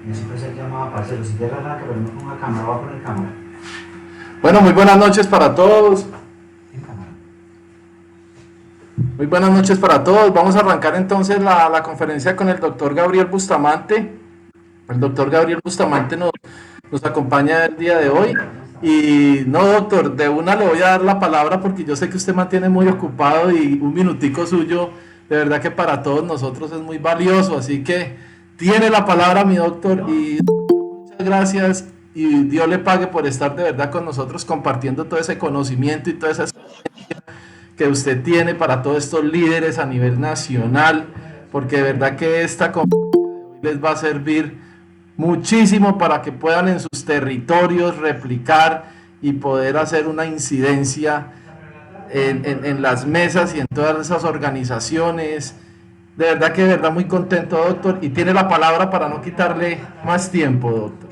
Necesito ser llamado, parcero. Si llega la que no ponga cámara, va a poner cámara. Bueno, muy buenas noches para todos. ¿Tiene cámara? Muy buenas noches para todos. Vamos a arrancar entonces la conferencia con el doctor Gabriel Bustamante. El doctor Gabriel Bustamante nos acompaña el día de hoy. Y no, doctor, de una le voy a dar la palabra porque yo sé que usted mantiene muy ocupado y un minutico suyo, de verdad que para todos nosotros es muy valioso. Así que tiene la palabra, mi doctor, y muchas gracias y Dios le pague por estar de verdad con nosotros compartiendo todo ese conocimiento y toda esa que usted tiene para todos estos líderes a nivel nacional, porque de verdad que esta conferencia les va a servir muchísimo para que puedan en sus territorios replicar y poder hacer una incidencia en las mesas y en todas esas organizaciones. De verdad muy contento, doctor, y tiene la palabra para no quitarle más tiempo, doctor.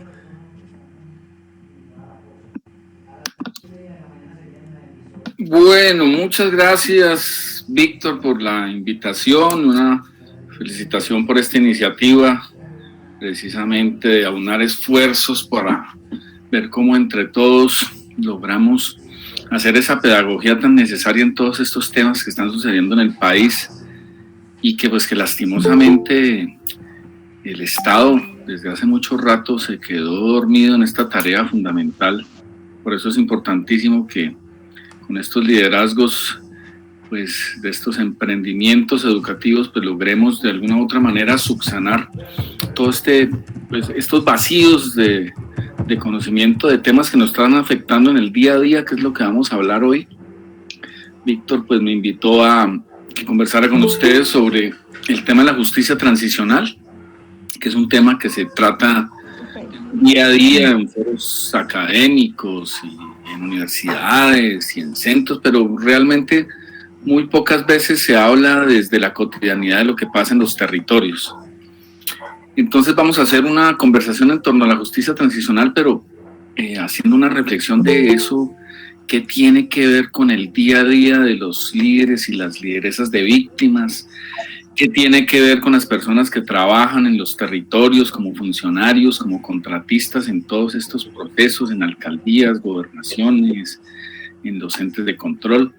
Bueno, muchas gracias, Víctor, por la invitación. Una felicitación por esta iniciativa, precisamente de aunar esfuerzos para ver cómo entre todos logramos hacer esa pedagogía tan necesaria en todos estos temas que están sucediendo en el país y que pues que lastimosamente el Estado desde hace mucho rato se quedó dormido en esta tarea fundamental. Por eso es importantísimo que con estos liderazgos pues de estos emprendimientos educativos pues logremos de alguna u otra manera subsanar todo pues, estos vacíos de conocimiento de temas que nos están afectando en el día a día, que es lo que vamos a hablar hoy. Víctor pues me invitó a que conversara con ustedes sobre el tema de la justicia transicional, que es un tema que se trata día a día en foros académicos y en universidades y en centros, pero realmente muy pocas veces se habla desde la cotidianidad de lo que pasa en los territorios. Entonces vamos a hacer una conversación en torno a la justicia transicional, pero haciendo una reflexión de eso, qué tiene que ver con el día a día de los líderes y las lideresas de víctimas, qué tiene que ver con las personas que trabajan en los territorios como funcionarios, como contratistas en todos estos procesos, en alcaldías, gobernaciones, en los entes de control.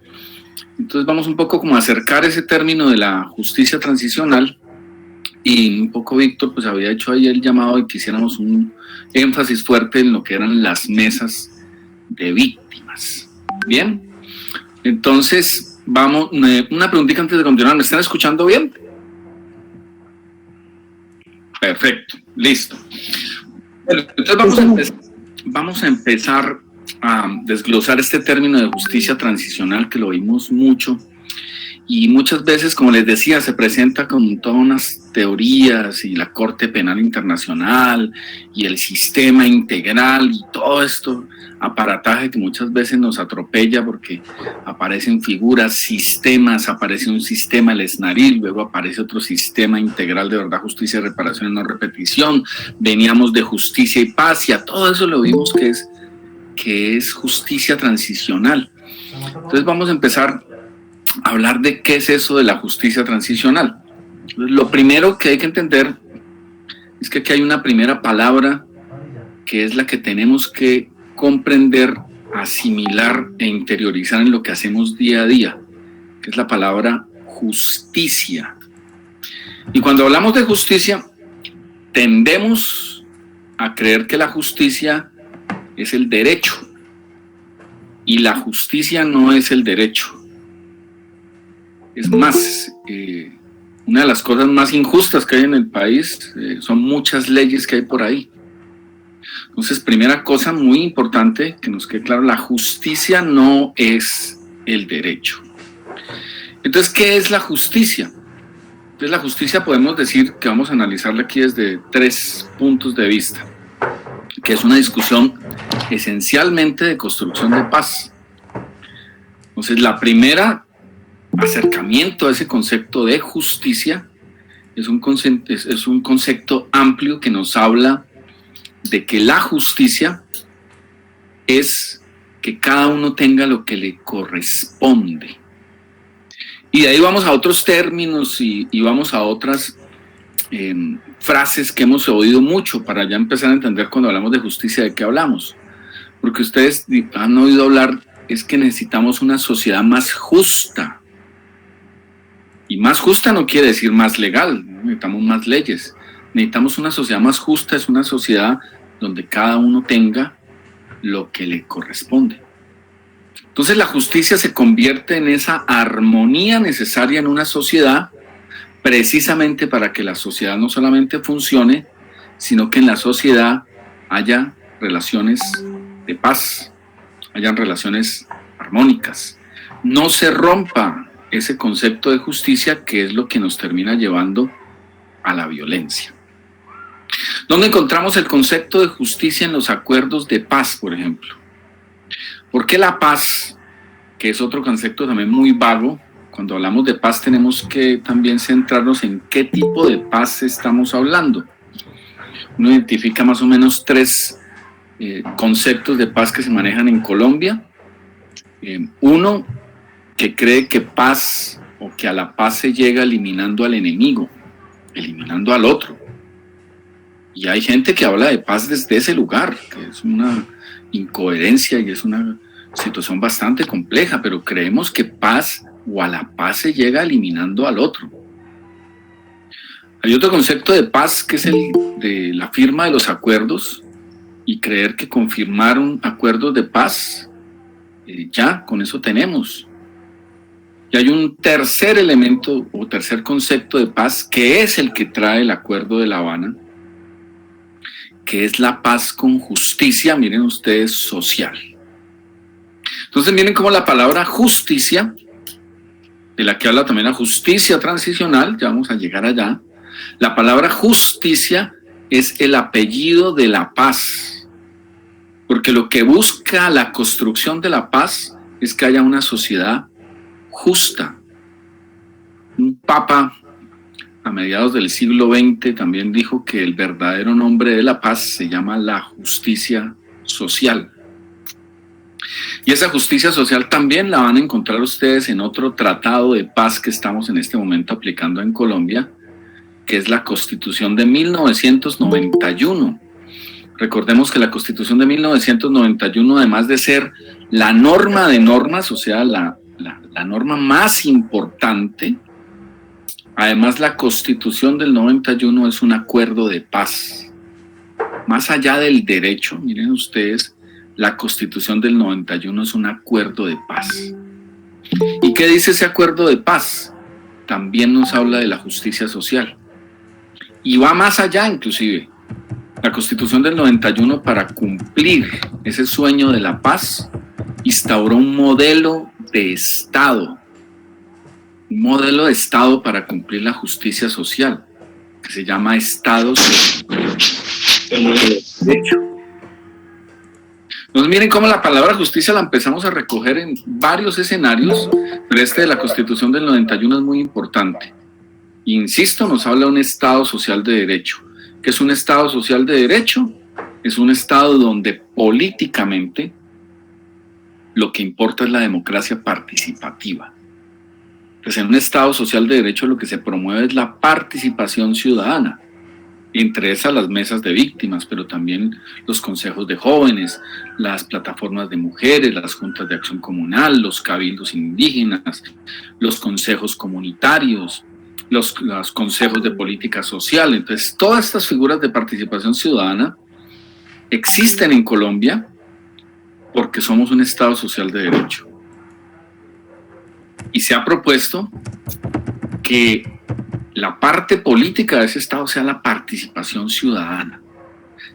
Entonces vamos un poco como a acercar ese término de la justicia transicional y un poco Víctor pues había hecho ahí el llamado y quisiéramos un énfasis fuerte en lo que eran las mesas de víctimas. Bien, entonces vamos, una preguntita antes de continuar, ¿me están escuchando bien? Perfecto, listo. Bueno, entonces vamos a empezar a desglosar este término de justicia transicional que lo oímos mucho y muchas veces, como les decía, se presenta con todas unas teorías y la Corte Penal Internacional y el sistema integral y todo esto aparataje que muchas veces nos atropella porque aparecen figuras, sistemas, aparece un sistema, el ESNARIL, luego aparece otro sistema integral de verdad, justicia, reparación y no repetición, veníamos de justicia y paz y a todo eso lo vimos que es justicia transicional. Entonces vamos a empezar a hablar de qué es eso de la justicia transicional. Lo primero que hay que entender es que aquí hay una primera palabra que es la que tenemos que comprender, asimilar e interiorizar en lo que hacemos día a día, que es la palabra justicia. Y cuando hablamos de justicia, tendemos a creer que la justicia es el derecho, y la justicia no es el derecho. Es más, una de las cosas más injustas que hay en el país son muchas leyes que hay por ahí. Entonces, primera cosa muy importante que nos quede claro, la justicia no es el derecho. Entonces, ¿qué es la justicia? Entonces, la justicia podemos decir que vamos a analizarla aquí desde 3 puntos de vista, que es una discusión esencialmente de construcción de paz. Entonces, la primera acercamiento a ese concepto de justicia es un concepto amplio que nos habla de que la justicia es que cada uno tenga lo que le corresponde. Y de ahí vamos a otros términos y vamos a otras frases que hemos oído mucho para ya empezar a entender cuando hablamos de justicia de qué hablamos. Porque ustedes han oído hablar, es que necesitamos una sociedad más justa. Y más justa no quiere decir más legal, ¿no? Necesitamos más leyes. Necesitamos una sociedad más justa, es una sociedad donde cada uno tenga lo que le corresponde. Entonces la justicia se convierte en esa armonía necesaria en una sociedad, precisamente para que la sociedad no solamente funcione, sino que en la sociedad haya relaciones de paz, hayan relaciones armónicas. No se rompa ese concepto de justicia, que es lo que nos termina llevando a la violencia. ¿Dónde encontramos el concepto de justicia? En los acuerdos de paz, por ejemplo. ¿Por qué la paz, que es otro concepto también muy vago? Cuando hablamos de paz tenemos que también centrarnos en qué tipo de paz estamos hablando. Uno identifica más o menos tres conceptos de paz que se manejan en Colombia. Uno, que cree que paz, o que a la paz se llega eliminando al enemigo, eliminando al otro. Y hay gente que habla de paz desde ese lugar, que es una incoherencia y es una situación bastante compleja, pero creemos que paz, o a la paz se llega eliminando al otro. Hay otro concepto de paz que es el de la firma de los acuerdos, y creer que con firmar un acuerdo de paz, ya con eso tenemos. Y hay un tercer elemento o tercer concepto de paz, que es el que trae el Acuerdo de La Habana, que es la paz con justicia, miren ustedes, social. Entonces miren cómo la palabra justicia, de la que habla también la justicia transicional, ya vamos a llegar allá, la palabra justicia es el apellido de la paz, porque lo que busca la construcción de la paz es que haya una sociedad justa. Un papa a mediados del siglo XX también dijo que el verdadero nombre de la paz se llama la justicia social. Y esa justicia social también la van a encontrar ustedes en otro tratado de paz que estamos en este momento aplicando en Colombia, que es la Constitución de 1991. Recordemos que la Constitución de 1991, además de ser la norma de normas, o sea, la norma más importante, además la Constitución del 91 es un acuerdo de paz. Más allá del derecho, miren ustedes, la Constitución del 91 es un acuerdo de paz. ¿Y qué dice ese acuerdo de paz? También nos habla de la justicia social. Y va más allá inclusive. La Constitución del 91, para cumplir ese sueño de la paz, instauró un modelo de Estado. Un modelo de Estado para cumplir la justicia social, que se llama Estado Social de Derecho. Entonces miren cómo la palabra justicia la empezamos a recoger en varios escenarios, pero este de la Constitución del 91 es muy importante. Insisto, nos habla de un Estado social de derecho. ¿Qué es un Estado social de derecho? Es un Estado donde políticamente lo que importa es la democracia participativa. Pues en un Estado social de derecho lo que se promueve es la participación ciudadana, entre esas las mesas de víctimas, pero también los consejos de jóvenes, las plataformas de mujeres, las juntas de acción comunal, los cabildos indígenas, los consejos comunitarios, los consejos de política social. Entonces, todas estas figuras de participación ciudadana existen en Colombia porque somos un Estado social de derecho. Y se ha propuesto que la parte política de ese Estado sea la participación ciudadana.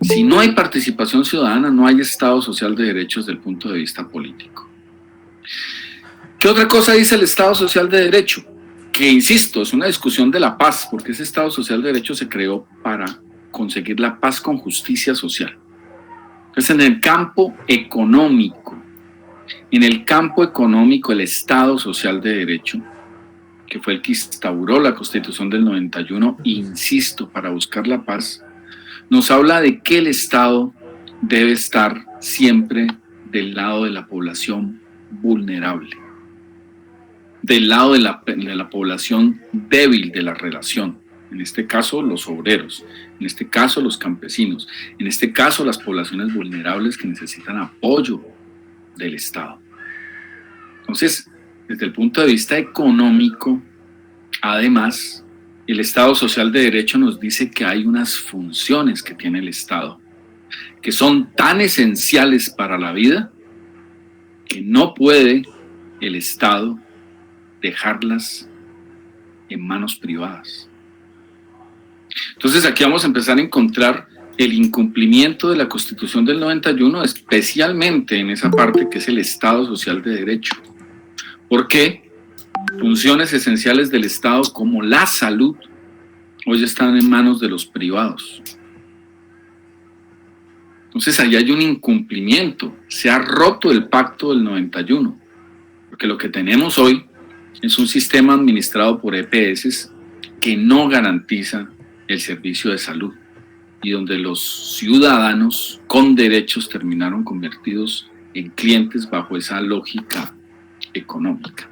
Si no hay participación ciudadana, no hay Estado social de derechos desde el punto de vista político. ¿Qué otra cosa dice el Estado social de derecho? Que, insisto, es una discusión de la paz, porque ese Estado social de derecho se creó para conseguir la paz con justicia social. Entonces, en el campo económico, el Estado social de derecho, que fue el que instauró la Constitución del 91, insisto, para buscar la paz, nos habla de que el Estado debe estar siempre del lado de la población vulnerable, del lado de la población débil de la relación. en este caso los obreros, en este caso los campesinos, en este caso las poblaciones vulnerables que necesitan apoyo del Estado. Entonces, desde el punto de vista económico, además, el Estado Social de Derecho nos dice que hay unas funciones que tiene el Estado, que son tan esenciales para la vida que no puede el Estado dejarlas en manos privadas. Entonces aquí vamos a empezar a encontrar el incumplimiento de la Constitución del 91, especialmente en esa parte que es el Estado Social de Derecho. ¿Por qué? Funciones esenciales del Estado como la salud hoy están en manos de los privados. Entonces ahí hay un incumplimiento, se ha roto el pacto del 91, porque lo que tenemos hoy es un sistema administrado por EPS que no garantiza el servicio de salud y donde los ciudadanos con derechos terminaron convertidos en clientes bajo esa lógica económica.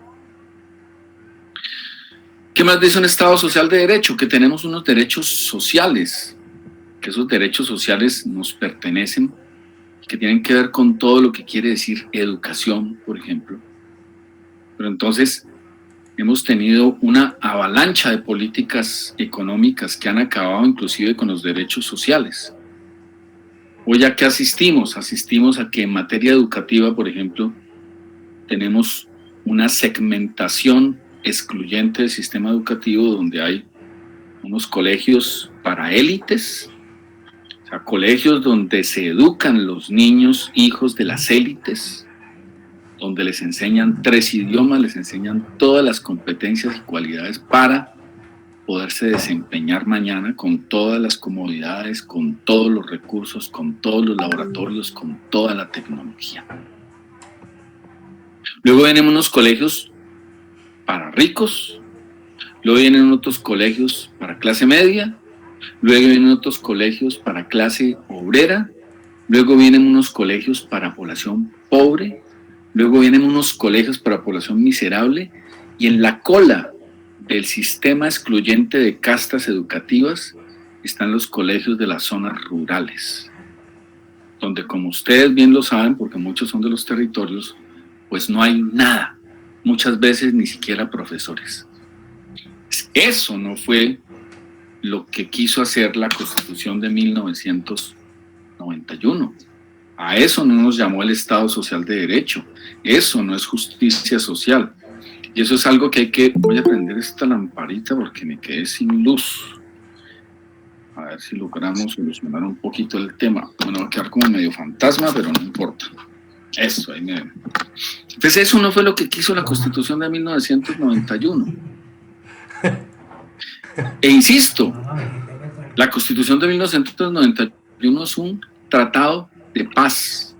¿Qué más dice un Estado Social de Derecho? Que tenemos unos derechos sociales, que esos derechos sociales nos pertenecen, que tienen que ver con todo lo que quiere decir educación, por ejemplo. Pero entonces hemos tenido una avalancha de políticas económicas que han acabado inclusive con los derechos sociales. Hoy ya que asistimos a que en materia educativa, por ejemplo, tenemos una segmentación excluyente del sistema educativo donde hay unos colegios para élites, o sea, colegios donde se educan los niños, hijos de las élites, donde les enseñan 3 idiomas, les enseñan todas las competencias y cualidades para poderse desempeñar mañana con todas las comodidades, con todos los recursos, con todos los laboratorios, con toda la tecnología. Luego vienen unos colegios para ricos, luego vienen otros colegios para clase media, luego vienen otros colegios para clase obrera, luego vienen unos colegios para población pobre, luego vienen unos colegios para población miserable, y en la cola del sistema excluyente de castas educativas están los colegios de las zonas rurales, donde, como ustedes bien lo saben, porque muchos son de los territorios, pues no hay nada, muchas veces ni siquiera profesores. Eso no fue lo que quiso hacer la Constitución de 1991. A eso no nos llamó el Estado Social de Derecho. Eso no es justicia social. Y eso es algo que hay que... Voy a prender esta lamparita porque me quedé sin luz. A ver si logramos solucionar un poquito el tema. Bueno, va a quedar como medio fantasma, pero no importa. Eso, ahí me ven. Entonces eso no fue lo que quiso la Constitución de 1991. E insisto, la Constitución de 1991 es un tratado de paz.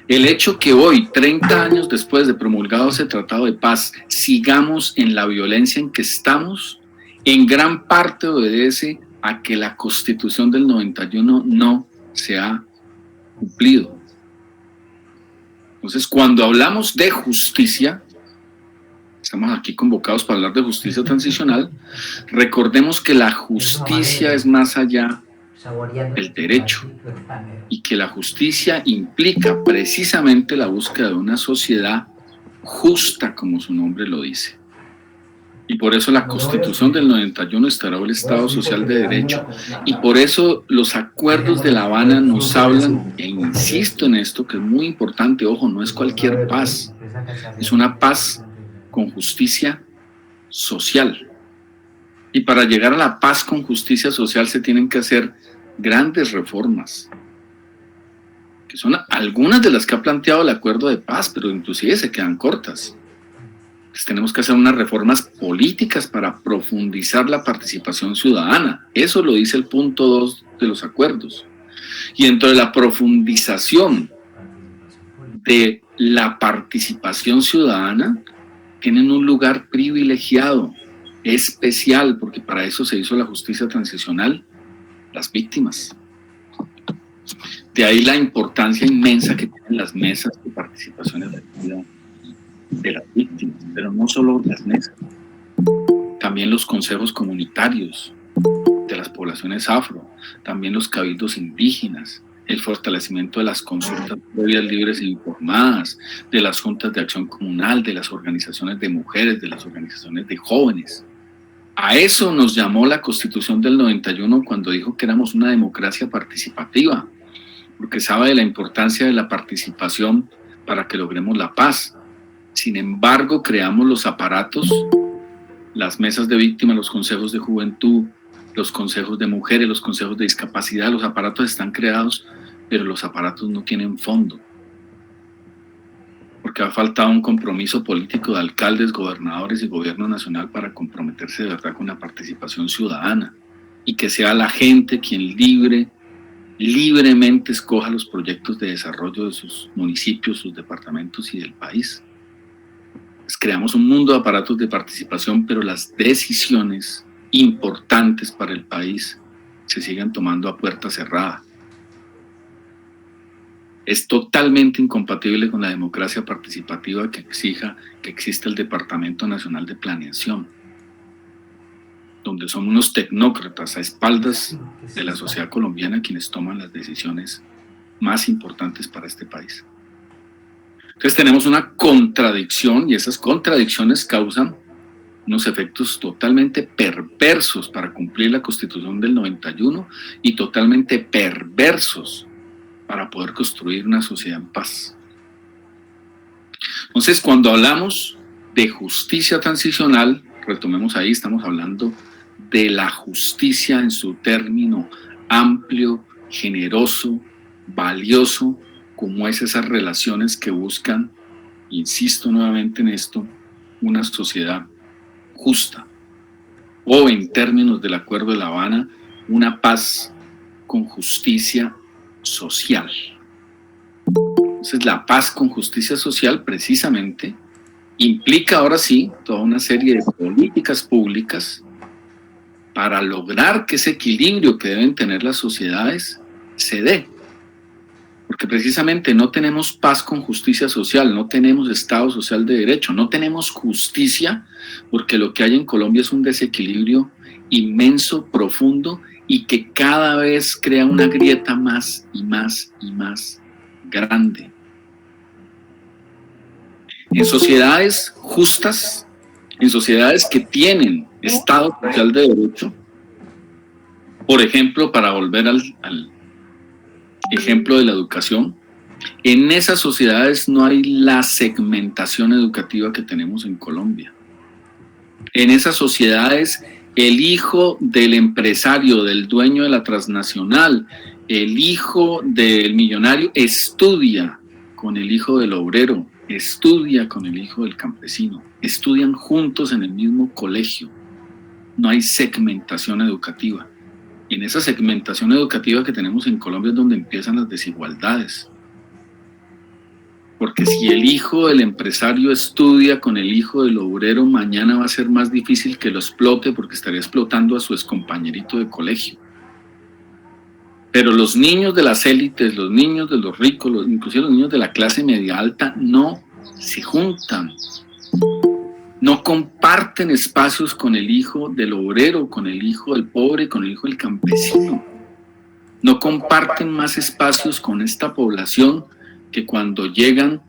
El hecho que hoy, 30 años después de promulgado ese tratado de paz, sigamos en la violencia en que estamos, en gran parte obedece a que la Constitución del 91 no se ha cumplido. Entonces, cuando hablamos de justicia, estamos aquí convocados para hablar de justicia transicional, recordemos que la justicia es más allá del derecho y que la justicia implica precisamente la búsqueda de una sociedad justa, como su nombre lo dice. Y por eso la Constitución del 91 instauró el Estado Social de Derecho. Y por eso los acuerdos de La Habana nos hablan, e insisto en esto, que es muy importante, ojo, no es cualquier paz, es una paz con justicia social. Y para llegar a la paz con justicia social se tienen que hacer grandes reformas, que son algunas de las que ha planteado el acuerdo de paz, pero inclusive se quedan cortas. Pues tenemos que hacer unas reformas políticas para profundizar la participación ciudadana. Eso lo dice el punto 2 de los acuerdos. Y dentro de la profundización de la participación ciudadana, tienen un lugar privilegiado, especial, porque para eso se hizo la justicia transicional, las víctimas. De ahí la importancia inmensa que tienen las mesas de participación efectiva de las víctimas, pero no solo las mesas, también los consejos comunitarios, de las poblaciones afro, también los cabildos indígenas, el fortalecimiento de las consultas previas libres e informadas, de las juntas de acción comunal, de las organizaciones de mujeres, de las organizaciones de jóvenes. A eso nos llamó la Constitución del 91 cuando dijo que éramos una democracia participativa, porque sabe de la importancia de la participación para que logremos la paz. Sin embargo, creamos los aparatos, las mesas de víctimas, los consejos de juventud, los consejos de mujeres, los consejos de discapacidad. Los aparatos están creados, pero los aparatos no tienen fondo, porque ha faltado un compromiso político de alcaldes, gobernadores y gobierno nacional para comprometerse de verdad con la participación ciudadana, y que sea la gente quien libremente escoja los proyectos de desarrollo de sus municipios, sus departamentos y del país. Pues creamos un mundo de aparatos de participación, pero las decisiones importantes para el país se siguen tomando a puerta cerrada. Es totalmente incompatible con la democracia participativa que exija que exista el Departamento Nacional de Planeación, donde son unos tecnócratas a espaldas de la sociedad colombiana quienes toman las decisiones más importantes para este país. Entonces tenemos una contradicción, y esas contradicciones causan unos efectos totalmente perversos para cumplir la Constitución del 91 y totalmente perversos para poder construir una sociedad en paz. Entonces, cuando hablamos de justicia transicional, retomemos ahí, estamos hablando de la justicia en su término amplio, generoso, valioso, como es esas relaciones que buscan, insisto nuevamente en esto, una sociedad justa, o en términos del Acuerdo de La Habana, una paz con justicia social. Entonces, la paz con justicia social precisamente implica ahora sí toda una serie de políticas públicas para lograr que ese equilibrio que deben tener las sociedades se dé. Porque precisamente no tenemos paz con justicia social, no tenemos Estado social de derecho, no tenemos justicia, porque lo que hay en Colombia es un desequilibrio inmenso, profundo, y que cada vez crea una grieta más y más y más grande. En sociedades justas, en sociedades que tienen Estado social de derecho, por ejemplo, para volver al ejemplo de la educación, en esas sociedades no hay la segmentación educativa que tenemos en Colombia. En esas sociedades, el hijo del empresario, del dueño de la transnacional, el hijo del millonario estudia con el hijo del obrero, estudia con el hijo del campesino, estudian juntos en el mismo colegio. No hay segmentación educativa. Y en esa segmentación educativa que tenemos en Colombia es donde empiezan las desigualdades. Porque si el hijo del empresario estudia con el hijo del obrero, mañana va a ser más difícil que lo explote porque estaría explotando a su excompañerito de colegio. Pero los niños de las élites, los niños de los ricos, inclusive los niños de la clase media alta, no se juntan. No comparten espacios con el hijo del obrero, con el hijo del pobre, con el hijo del campesino. No comparten más espacios con esta población que cuando llegan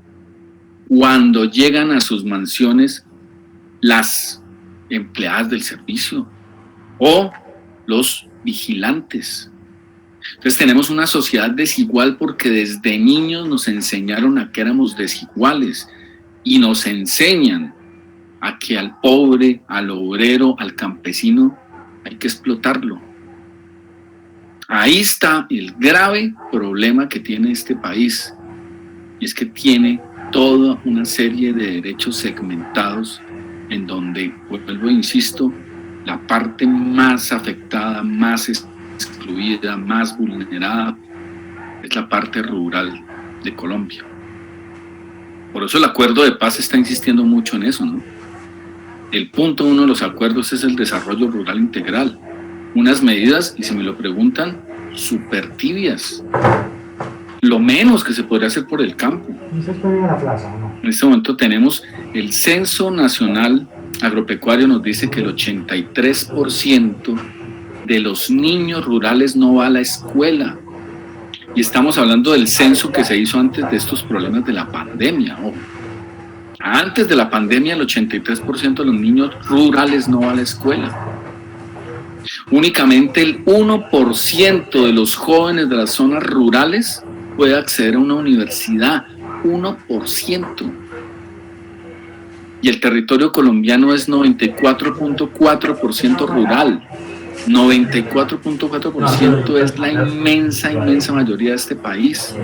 a sus mansiones las empleadas del servicio o los vigilantes. Entonces tenemos una sociedad desigual porque desde niños nos enseñaron a que éramos desiguales y nos enseñan a que al pobre, al obrero, al campesino hay que explotarlo. Ahí está el grave problema que tiene este país, y es que tiene toda una serie de derechos segmentados en donde, vuelvo e insisto, la parte más afectada, más excluida, más vulnerada es la parte rural de Colombia. Por eso el acuerdo de paz está insistiendo mucho en eso, ¿no? El punto uno de los acuerdos es el desarrollo rural integral. Unas medidas, y si me lo preguntan, súper tibias. Lo menos que se podría hacer por el campo. ¿No se puede ir a la plaza o no? En este momento tenemos el Censo Nacional Agropecuario, nos dice que el 83% de los niños rurales no va a la escuela. Y estamos hablando del censo que se hizo antes de estos problemas de la pandemia. Ojo. Antes de la pandemia, el 83% de los niños rurales no va a la escuela. Únicamente el 1% de los jóvenes de las zonas rurales puede acceder a una universidad. 1%. Y el territorio colombiano es 94.4% rural. 94.4% es la inmensa mayoría de este país.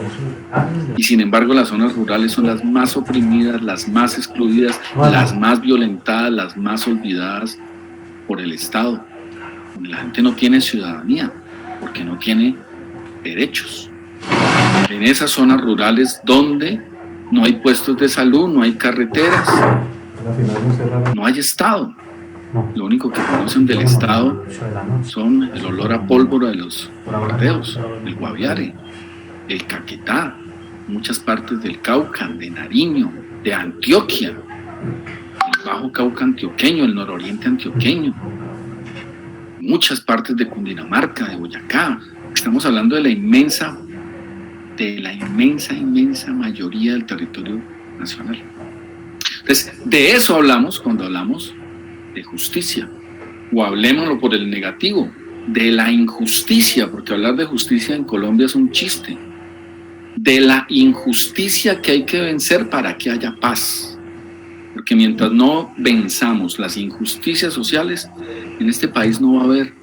Y sin embargo, las zonas rurales son las más oprimidas, las más excluidas, las más violentadas, las más olvidadas por el Estado. La gente no tiene ciudadanía porque no tiene derechos. En esas zonas rurales donde no hay puestos de salud, no hay carreteras, no hay Estado. Lo único que conocen del Estado son el olor a pólvora de los bombardeos, el Guaviare, el Caquetá, muchas partes del Cauca, de Nariño, de Antioquia, el Bajo Cauca antioqueño, el nororiente antioqueño, muchas partes de Cundinamarca, de Boyacá. Estamos hablando de la inmensa mayoría del territorio nacional. Entonces, de eso hablamos cuando hablamos de justicia, o hablémoslo por el negativo, de la injusticia, porque hablar de justicia en Colombia es un chiste, de la injusticia que hay que vencer para que haya paz, porque mientras no venzamos las injusticias sociales, en este país no va a haber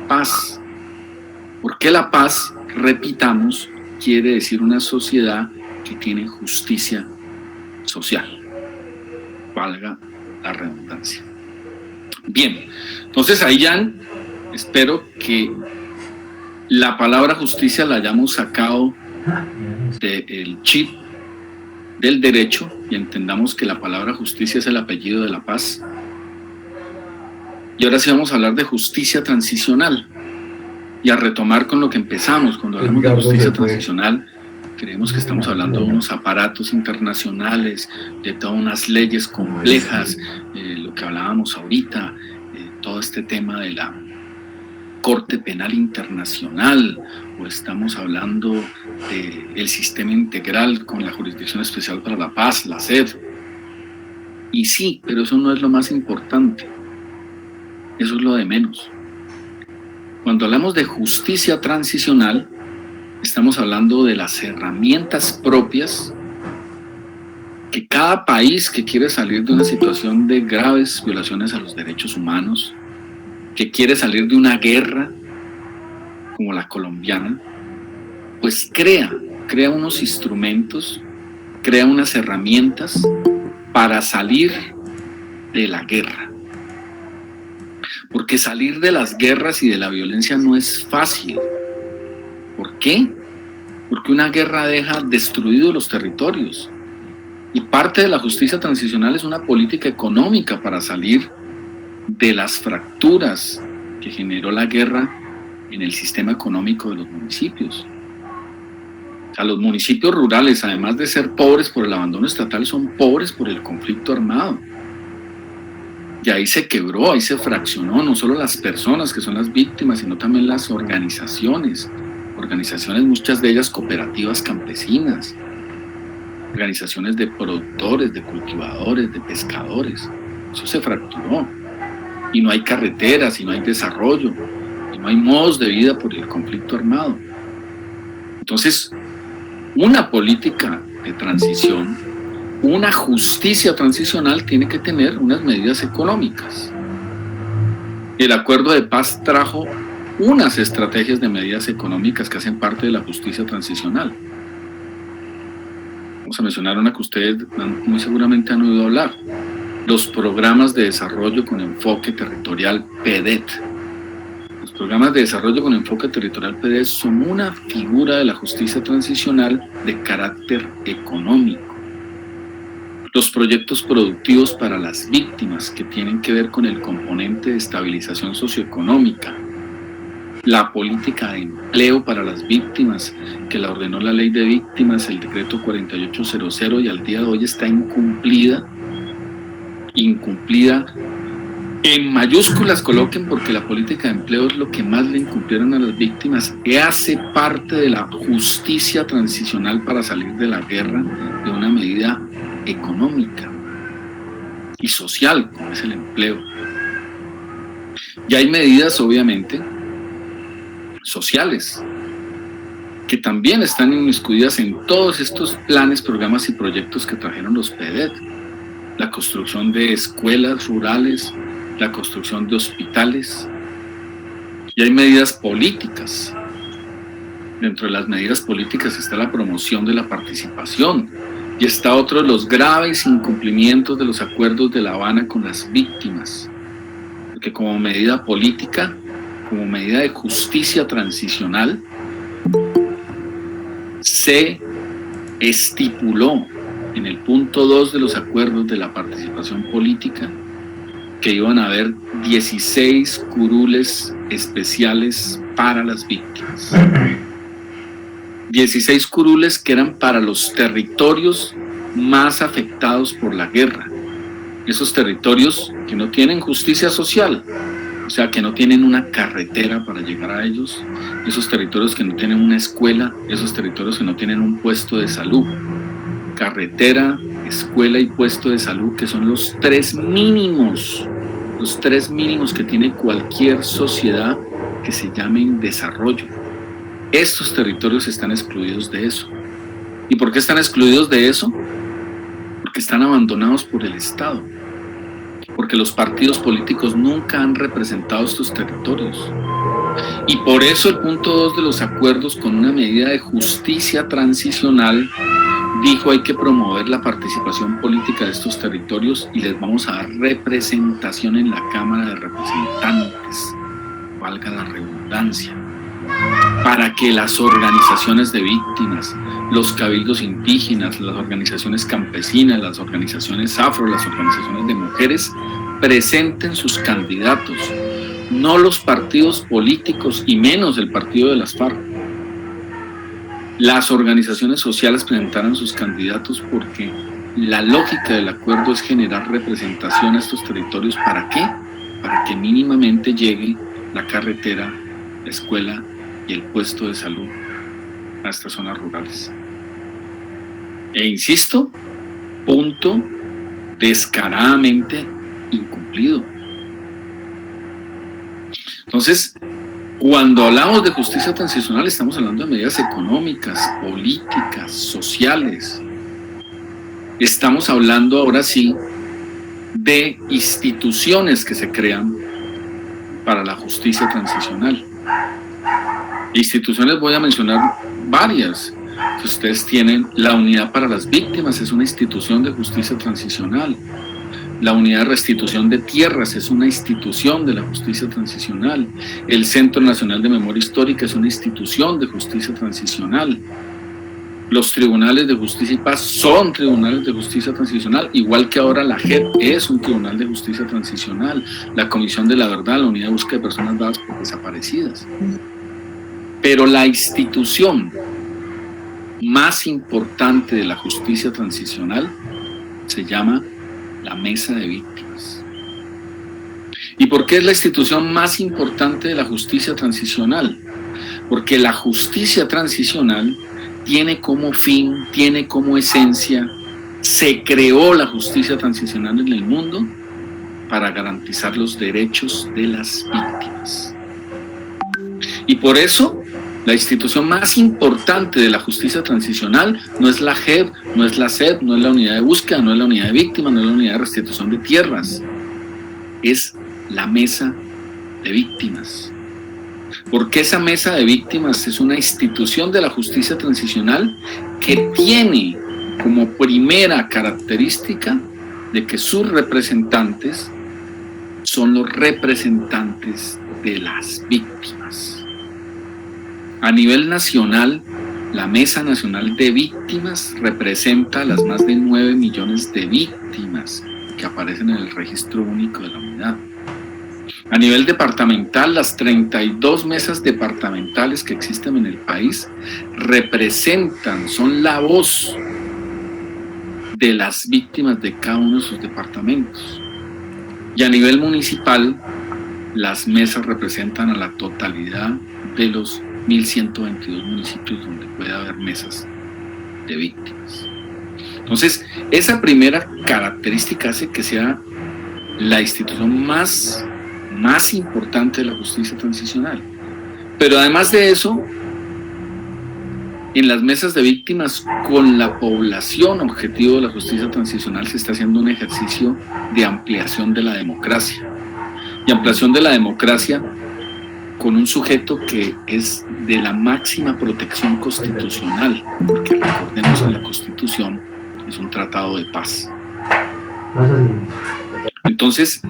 paz, porque la paz, repitamos, quiere decir una sociedad que tiene justicia social, valga la redundancia. Bien, entonces ahí ya espero que la palabra justicia la hayamos sacado del chip del derecho y entendamos que la palabra justicia es el apellido de la paz. Y ahora sí vamos a hablar de justicia transicional y a retomar con lo que empezamos. Cuando hablamos de justicia transicional, creemos que estamos hablando de unos aparatos internacionales, de todas unas leyes complejas, lo que hablábamos ahorita, todo este tema de la Corte Penal Internacional, o estamos hablando del sistema integral con la Jurisdicción Especial para la Paz, la JEP. Y sí, pero eso no es lo más importante, eso es lo de menos. Cuando hablamos de justicia transicional, estamos hablando de las herramientas propias que cada país que quiere salir de una situación de graves violaciones a los derechos humanos, que quiere salir de una guerra como la colombiana, pues crea unos instrumentos, crea unas herramientas para salir de la guerra. Porque salir de las guerras y de la violencia no es fácil. ¿Por qué? Porque una guerra deja destruidos los territorios. Y parte de la justicia transicional es una política económica para salir de las fracturas que generó la guerra en el sistema económico de los municipios. O sea, los municipios rurales, además de ser pobres por el abandono estatal, son pobres por el conflicto armado. Y ahí se quebró, ahí se fraccionó, no solo las personas que son las víctimas, sino también las organizaciones, muchas de ellas cooperativas campesinas, organizaciones de productores, de cultivadores, de pescadores. Eso se fracturó. Y no hay carreteras, y no hay desarrollo, y no hay modos de vida por el conflicto armado. Entonces, una política de transición, una justicia transicional tiene que tener unas medidas económicas. El acuerdo de paz trajo unas estrategias de medidas económicas que hacen parte de la justicia transicional. Vamos a mencionar una que ustedes muy seguramente han oído hablar: los programas de desarrollo con enfoque territorial PEDET. Los programas de desarrollo con enfoque territorial PEDET son una figura de la justicia transicional de carácter económico. Los proyectos productivos para las víctimas, que tienen que ver con el componente de estabilización socioeconómica. La política de empleo para las víctimas, que la ordenó la Ley de Víctimas, el decreto 4800, y al día de hoy está incumplida en mayúsculas coloquen, porque la política de empleo es lo que más le incumplieron a las víctimas, y hace parte de la justicia transicional para salir de la guerra, de una medida económica y social, como es el empleo. Y hay medidas, obviamente, sociales, que también están inmiscuidas en todos estos planes, programas y proyectos que trajeron los PEDET. La construcción de escuelas rurales, la construcción de hospitales. Y hay medidas políticas. Dentro de las medidas políticas está la promoción de la participación. Y está otro de los graves incumplimientos de los acuerdos de La Habana con las víctimas. Porque como medida política, como medida de justicia transicional, se estipuló en el punto 2 de los acuerdos de la participación política que iban a haber 16 curules especiales para las víctimas. 16 curules que eran para los territorios más afectados por la guerra. Esos territorios que no tienen justicia social, o sea, que no tienen una carretera para llegar a ellos, esos territorios que no tienen una escuela, esos territorios que no tienen un puesto de salud. Carretera, escuela y puesto de salud, que son los tres mínimos que tiene cualquier sociedad que se llame en desarrollo. Estos territorios están excluidos de eso. ¿Y por qué están excluidos de eso? Porque están abandonados por el Estado. Porque los partidos políticos nunca han representado estos territorios. Y por eso el punto 2 de los acuerdos, con una medida de justicia transicional, dijo: hay que promover la participación política de estos territorios y les vamos a dar representación en la Cámara de Representantes, valga la redundancia, para que las organizaciones de víctimas, los cabildos indígenas, las organizaciones campesinas, las organizaciones afro, las organizaciones de mujeres, presenten sus candidatos, no los partidos políticos y menos el partido de las FARC. Las organizaciones sociales presentaran sus candidatos, porque la lógica del acuerdo es generar representación a estos territorios. ¿Para qué? Para que mínimamente llegue la carretera, la escuela y el puesto de salud a estas zonas rurales. E insisto, punto descaradamente incumplido. Entonces, cuando hablamos de justicia transicional, estamos hablando de medidas económicas, políticas, sociales. Estamos hablando ahora sí de instituciones que se crean para la justicia transicional. Instituciones voy a mencionar varias. Ustedes tienen la Unidad para las Víctimas, es una institución de justicia transicional. La Unidad de Restitución de Tierras es una institución de la justicia transicional. El Centro Nacional de Memoria Histórica es una institución de justicia transicional. Los tribunales de justicia y paz son tribunales de justicia transicional, igual que ahora la JEP es un tribunal de justicia transicional. La Comisión de la Verdad, la Unidad de Búsqueda de Personas Dadas por Desaparecidas. Pero la institución más importante de la justicia transicional se llama la Mesa de Víctimas. ¿Y por qué es la institución más importante de la justicia transicional? Porque la justicia transicional tiene como fin, tiene como esencia, se creó la justicia transicional en el mundo para garantizar los derechos de las víctimas. Y por eso, la institución más importante de la justicia transicional no es la JEP, no es la SED, no es la Unidad de Búsqueda, no es la Unidad de Víctimas, no es la Unidad de Restitución de Tierras. Es la Mesa de Víctimas. Porque esa Mesa de Víctimas es una institución de la justicia transicional que tiene como primera característica de que sus representantes son los representantes de las víctimas. A nivel nacional, la Mesa Nacional de Víctimas representa a las más de 9 millones de víctimas que aparecen en el registro único de la unidad. A nivel departamental, las 32 mesas departamentales que existen en el país representan, son la voz de las víctimas de cada uno de sus departamentos. Y a nivel municipal, las mesas representan a la totalidad de los 1.122 municipios donde puede haber mesas de víctimas. Entonces, esa primera característica hace que sea la institución más importante de la justicia transicional. Pero además de eso, en las mesas de víctimas con la población objetivo de la justicia transicional se está haciendo un ejercicio de ampliación de la democracia. Y ampliación de la democracia con un sujeto que es de la máxima protección constitucional, porque recordemos que la Constitución es un tratado de paz. Entonces,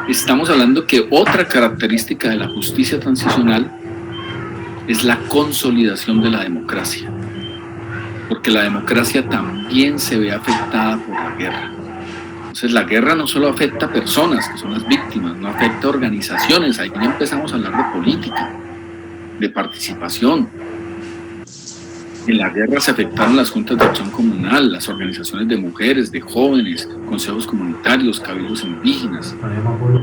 estamos hablando que otra característica de la justicia transicional es la consolidación de la democracia, porque la democracia también se ve afectada por la guerra. Entonces la guerra no solo afecta a personas, que son las víctimas, no afecta a organizaciones, ahí ya empezamos a hablar de política, de participación. En la guerra se afectaron las juntas de acción comunal, las organizaciones de mujeres, de jóvenes, consejos comunitarios, cabildos indígenas.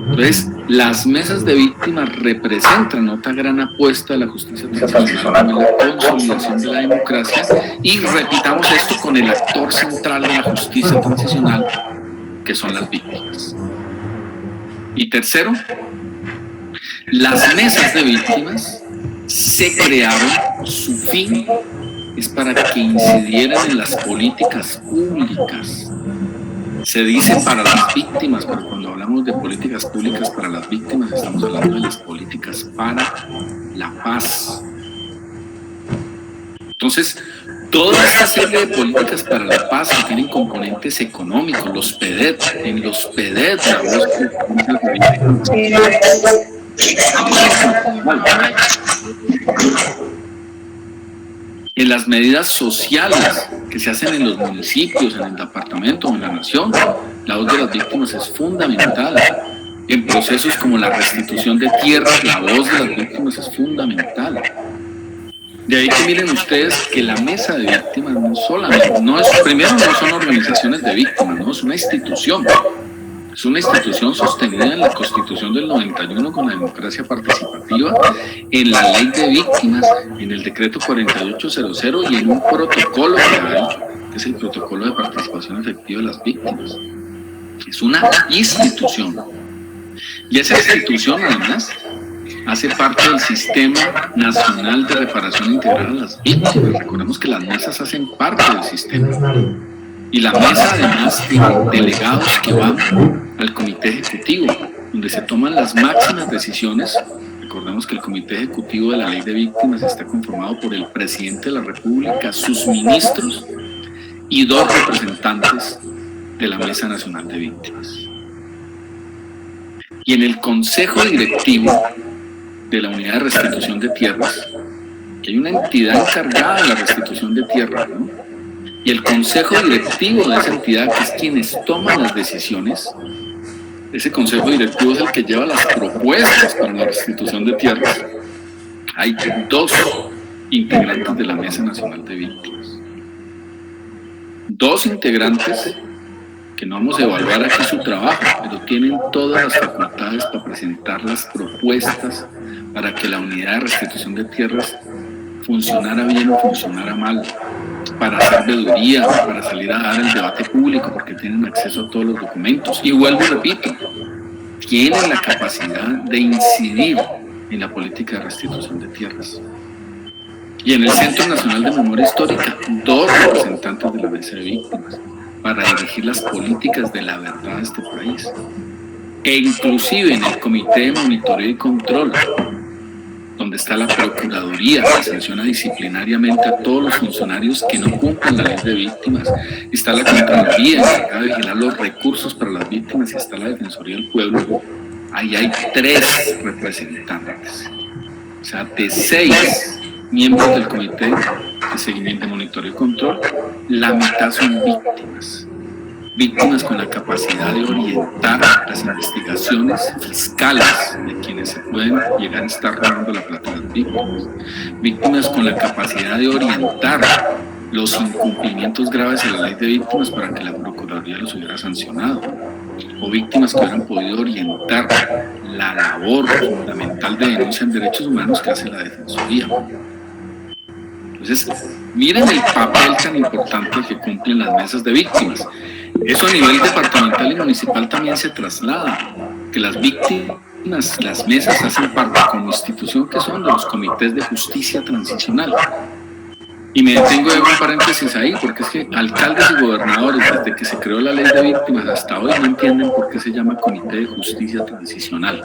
Entonces, las mesas de víctimas representan otra gran apuesta de la justicia transicional, como la consolidación de la democracia, y repitamos esto con el actor central de la justicia transicional, que son las víctimas. Y tercero, las mesas de víctimas se crearon, su fin es para que incidieran en las políticas públicas. Se dice para las víctimas, pero cuando hablamos de políticas públicas para las víctimas, estamos hablando de las políticas para la paz. Entonces, toda esta serie de políticas para la paz que tienen componentes económicos, los PEDET, en los PEDET, en las medidas sociales que se hacen en los municipios, en el departamento, en la nación, la voz de las víctimas es fundamental. En procesos como la restitución de tierras, la voz de las víctimas es fundamental. De ahí que miren ustedes que la mesa de víctimas no solamente, primero no son organizaciones de víctimas, no, es una institución. Es una institución sostenida en la Constitución del 91 con la democracia participativa, en la ley de víctimas, en el decreto 4800 y en un protocolo que hay, que es el protocolo de participación efectiva de las víctimas. Es una institución. Y esa institución, además, hace parte del Sistema Nacional de Reparación Integral a las Víctimas. Recordemos que las mesas hacen parte del sistema. Y la mesa además tiene delegados que van al comité ejecutivo, donde se toman las máximas decisiones. Recordemos que el comité ejecutivo de la ley de víctimas está conformado por el presidente de la República, sus ministros y 2 representantes de la Mesa Nacional de Víctimas. Y en el consejo directivo de la Unidad de Restitución de Tierras, que hay una entidad encargada de la restitución de tierras, ¿no? Y el consejo directivo de esa entidad, que es quienes toman las decisiones, ese consejo directivo es el que lleva las propuestas para la restitución de tierras. Hay 2 integrantes de la Mesa Nacional de Víctimas. 2 integrantes que no vamos a evaluar aquí su trabajo, pero tienen todas las facultades para presentar las propuestas para que la unidad de restitución de tierras funcionara bien o funcionara mal, para hacer veeduría, para salir a dar el debate público, porque tienen acceso a todos los documentos. Y vuelvo y repito, tienen la capacidad de incidir en la política de restitución de tierras. Y en el Centro Nacional de Memoria Histórica, 2 representantes de la Mesa de Víctimas, para dirigir las políticas de la verdad de este país. E inclusive en el Comité de Monitoreo y Control, donde está la Procuraduría, que sanciona disciplinariamente a todos los funcionarios que no cumplen la ley de víctimas. Está la Contraloría, encargada de vigilar los recursos para las víctimas, y está la Defensoría del Pueblo. Ahí hay 3 representantes. O sea, de 6 miembros del Comité de Seguimiento, Monitoreo y Control, la mitad son víctimas. Víctimas con la capacidad de orientar las investigaciones fiscales de quienes se pueden llegar a estar robando la plata de las víctimas. Víctimas con la capacidad de orientar los incumplimientos graves de la ley de víctimas para que la Procuraduría los hubiera sancionado. o víctimas que hubieran podido orientar la labor fundamental de denuncia en derechos humanos que hace la Defensoría. Entonces, miren el papel tan importante que cumplen las mesas de víctimas. Eso a nivel departamental y municipal también se traslada, que las víctimas, las mesas hacen parte como institución que son de los comités de justicia transicional. Y me detengo de un paréntesis ahí, porque es que alcaldes y gobernadores, desde que se creó la ley de víctimas hasta hoy, no entienden por qué se llama Comité de Justicia Transicional.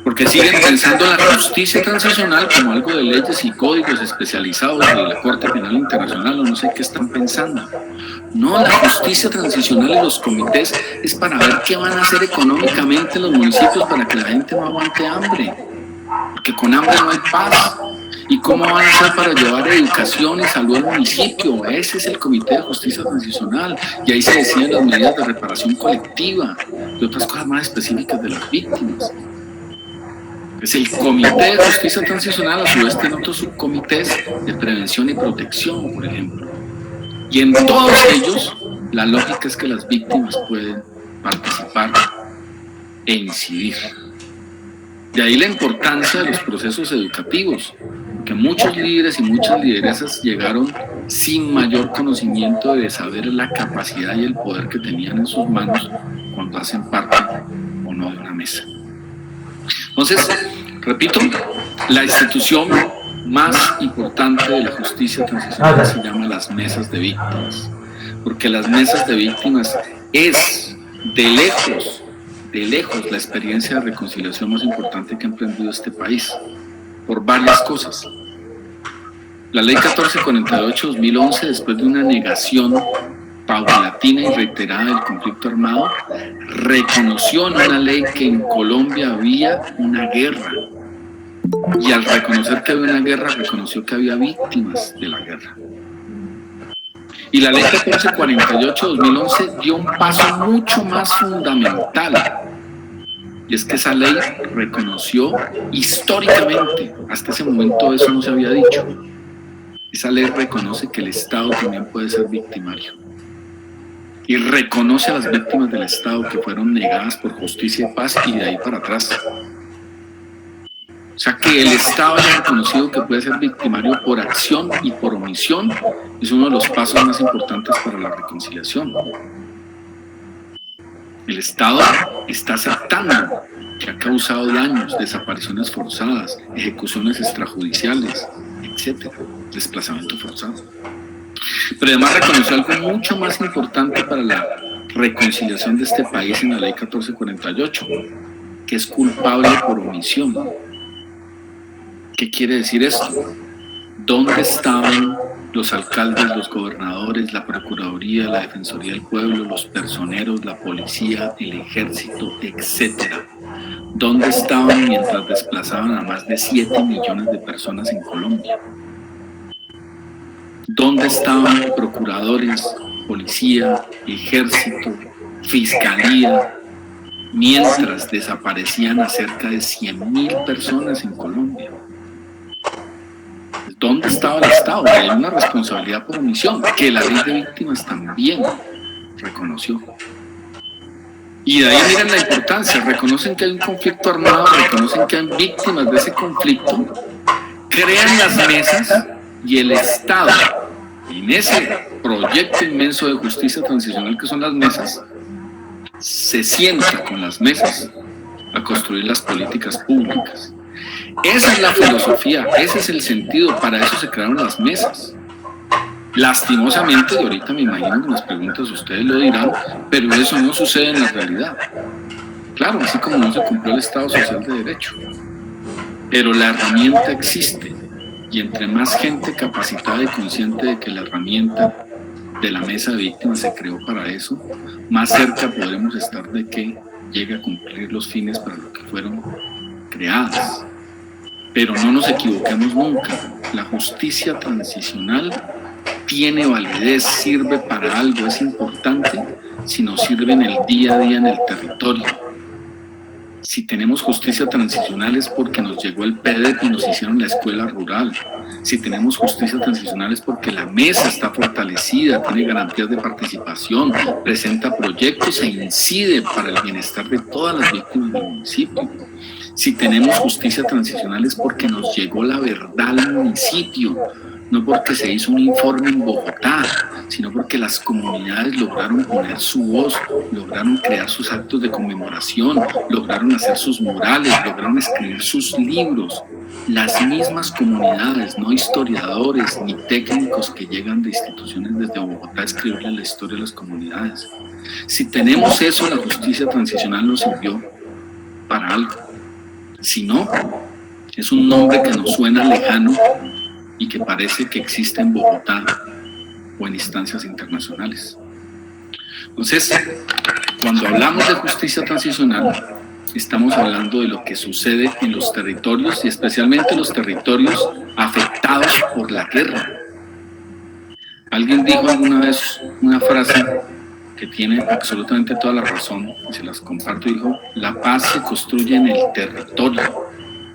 Porque siguen pensando en la justicia transicional como algo de leyes y códigos especializados de la Corte Penal Internacional, o no sé qué están pensando. No, la justicia transicional y los comités es para ver qué van a hacer económicamente los municipios para que la gente no aguante hambre. Porque con hambre no hay paz. ¿Y cómo van a hacer para llevar educación y salud al municipio? Ese es el Comité de Justicia Transicional. Y ahí se deciden las medidas de reparación colectiva y otras cosas más específicas de las víctimas. Es el Comité de Justicia Transicional, a su vez tiene otros subcomités de prevención y protección, por ejemplo. Y en todos ellos, la lógica es que las víctimas pueden participar e incidir. De ahí la importancia de los procesos educativos, que muchos líderes y muchas lideresas llegaron sin mayor conocimiento de saber la capacidad y el poder que tenían en sus manos cuando hacen parte o no de una mesa. Entonces, repito, la institución más importante de la justicia transicional se llama las mesas de víctimas, porque las mesas de víctimas es de lejos la experiencia de reconciliación más importante que ha emprendido este país, por varias cosas. La ley 1448-2011, después de una negación paulatina y reiterada del conflicto armado, reconoció en una ley que en Colombia había una guerra. Y al reconocer que había una guerra, reconoció que había víctimas de la guerra. Y la ley 1448-2011 dio un paso mucho más fundamental. Y es que esa ley reconoció históricamente, hasta ese momento eso no se había dicho, esa ley reconoce que el Estado también puede ser victimario. Y reconoce a las víctimas del Estado que fueron negadas por justicia y paz y de ahí para atrás. O sea, que el Estado haya reconocido que puede ser victimario por acción y por omisión es uno de los pasos más importantes para la reconciliación. El Estado está aceptando que ha causado daños, desapariciones forzadas, ejecuciones extrajudiciales, etc., desplazamiento forzado. Pero además reconoció algo mucho más importante para la reconciliación de este país en la ley 1448, que es culpable por omisión. ¿Qué quiere decir esto? ¿Dónde estaban los alcaldes, los gobernadores, la Procuraduría, la Defensoría del Pueblo, los personeros, la policía, el ejército, etcétera? ¿Dónde estaban mientras desplazaban a más de 7 millones de personas en Colombia? ¿Dónde estaban procuradores, policía, ejército, fiscalía, mientras desaparecían a cerca de 100.000 personas en Colombia? ¿Dónde estaba el Estado? Hay una responsabilidad por omisión que la ley de víctimas también reconoció. Y de ahí miren la importancia, reconocen que hay un conflicto armado, reconocen que hay víctimas de ese conflicto, crean las mesas y el Estado, en ese proyecto inmenso de justicia transicional que son las mesas, se sienta con las mesas a construir las políticas públicas. Esa es la filosofía, ese es el sentido, para eso se crearon las mesas. Lastimosamente, y ahorita me imagino que en las preguntas ustedes lo dirán, pero eso no sucede en la realidad. Claro, así como no se cumplió el Estado Social de Derecho. Pero la herramienta existe, y entre más gente capacitada y consciente de que la herramienta de la mesa de víctimas se creó para eso, más cerca podremos estar de que llegue a cumplir los fines para los que fueron creadas. Pero no nos equivoquemos nunca, la justicia transicional tiene validez, sirve para algo, es importante si nos sirve en el día a día en el territorio. Si tenemos justicia transicional es porque nos llegó el PEDEP y nos hicieron la escuela rural. Si tenemos justicia transicional es porque la mesa está fortalecida, tiene garantías de participación, presenta proyectos e incide para el bienestar de todas las víctimas del municipio. Si tenemos justicia transicional es porque nos llegó la verdad al municipio, no porque se hizo un informe en Bogotá, sino porque las comunidades lograron poner su voz, lograron crear sus actos de conmemoración, lograron hacer sus murales, lograron escribir sus libros. Las mismas comunidades, no historiadores ni técnicos que llegan de instituciones desde Bogotá a escribirle la historia de las comunidades. Si tenemos eso, la justicia transicional nos sirvió para algo. Si no, es un nombre que nos suena lejano y que parece que existe en Bogotá o en instancias internacionales. Entonces, cuando hablamos de justicia transicional, estamos hablando de lo que sucede en los territorios y especialmente los territorios afectados por la guerra. Alguien dijo alguna vez una frase que tiene absolutamente toda la razón, y se las comparto, dijo: la paz se construye en el territorio,